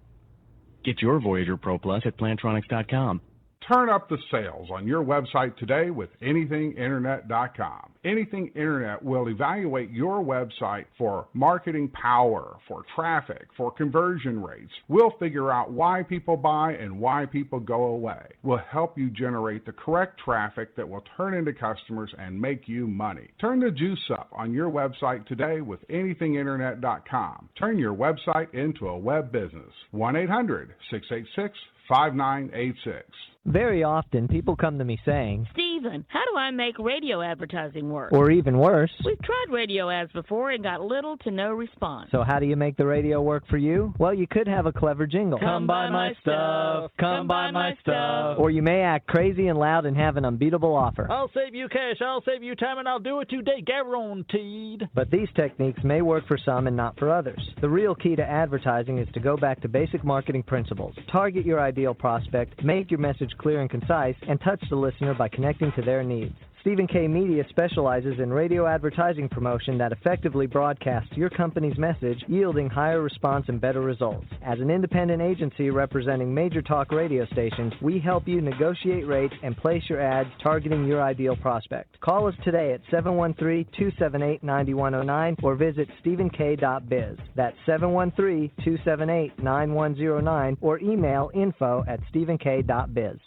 Get your Voyager Pro Plus at Plantronics.com. Turn up the sales on your website today with anythinginternet.com. Anything Internet will evaluate your website for marketing power, for traffic, for conversion rates. We'll figure out why people buy and why people go away. We'll help you generate the correct traffic that will turn into customers and make you money. Turn the juice up on your website today with anythinginternet.com. Turn your website into a web business. 1-800-686-5986. Very often, people come to me saying, Stephen, how do I make radio advertising work? or even worse, We've tried radio ads before and got little to no response. so how do you make the radio work for you? Well, you could have a clever jingle. Come buy my stuff. Come buy my stuff. Or you may act crazy and loud and have an unbeatable offer. I'll save you cash. I'll save you time, and I'll do it today, guaranteed. But these techniques may work for some and not for others. The real key to advertising is to go back to basic marketing principles. Target your ideal prospect, make your message clear and concise, and touch the listener by connecting to their needs. Stephen K. Media specializes in radio advertising promotion that effectively broadcasts your company's message, yielding higher response and better results. As an independent agency representing major talk radio stations, we help you negotiate rates and place your ads targeting your ideal prospect. Call us today at 713-278-9109 or visit stephenk.biz. That's 713-278-9109 or email info@stephenk.biz.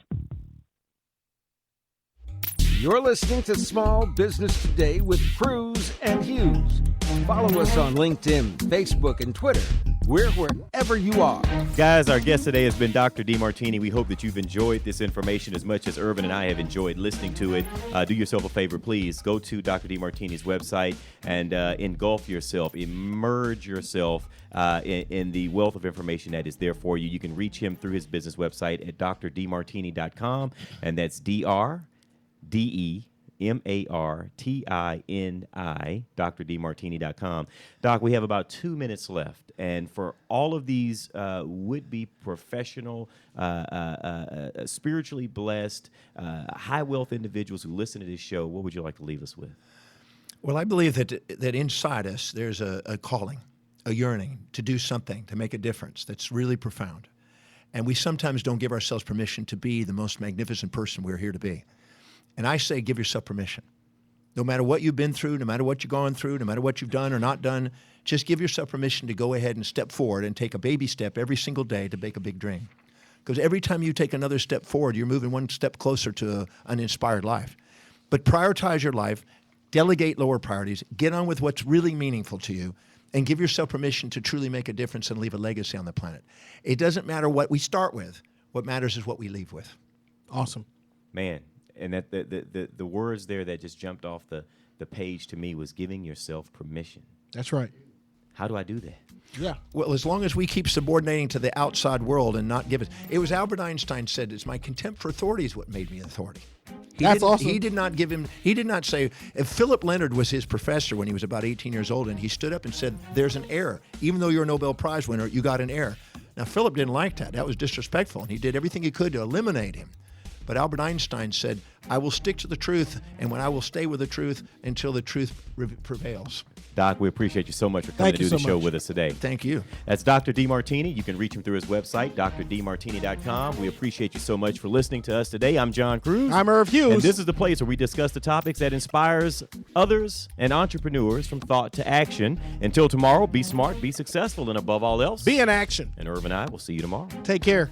You're listening to Small Business Today with Cruz and Hughes. Follow us on LinkedIn, Facebook, and Twitter. We're wherever you are. Guys, our guest today has been Dr. Demartini. We hope that you've enjoyed this information as much as Irvin and I have enjoyed listening to it. Do yourself a favor, please. Go to Dr. Demartini's website and engulf yourself, immerse yourself in the wealth of information that is there for you. You can reach him through his business website at drdemartini.com, and that's DRDEMARTINI, drdemartini.com. Doc, we have about 2 minutes left, and for all of these would-be professional, spiritually blessed, high-wealth individuals who listen to this show, what would you like to leave us with? Well, I believe that inside us there's a calling, a yearning to do something, to make a difference that's really profound. And we sometimes don't give ourselves permission to be the most magnificent person we're here to be. And I say give yourself permission. No matter what you've been through, no matter what you've gone through, no matter what you've done or not done, just give yourself permission to go ahead and step forward and take a baby step every single day to make a big dream. Because every time you take another step forward, you're moving one step closer to an inspired life. But prioritize your life, delegate lower priorities, get on with what's really meaningful to you, and give yourself permission to truly make a difference and leave a legacy on the planet. It doesn't matter what we start with. What matters is what we leave with. Awesome. Man, and that the words there that just jumped off the page to me was giving yourself permission. That's right. How do I do that? Yeah. Well, as long as we keep subordinating to the outside world and not give it. It was Albert Einstein said, "It's my contempt for authority is what made me an authority." That's awesome. He did not say, if Philip Leonard was his professor when he was about 18 years old, and he stood up and said, "There's an error. Even though you're a Nobel Prize winner, you got an error." Now, Philip didn't like that. That was disrespectful, and he did everything he could to eliminate him. But Albert Einstein said, "I will stick to the truth, and when I will stay with the truth until the truth prevails." Doc, we appreciate you so much for coming to do the show with us today. Thank you. That's Dr. Demartini. You can reach him through his website, drdemartini.com. We appreciate you so much for listening to us today. I'm John Cruz. I'm Irv Hughes. And this is the place where we discuss the topics that inspires others and entrepreneurs from thought to action. Until tomorrow, be smart, be successful, and above all else, be in action. And Irv and I will see you tomorrow. Take care.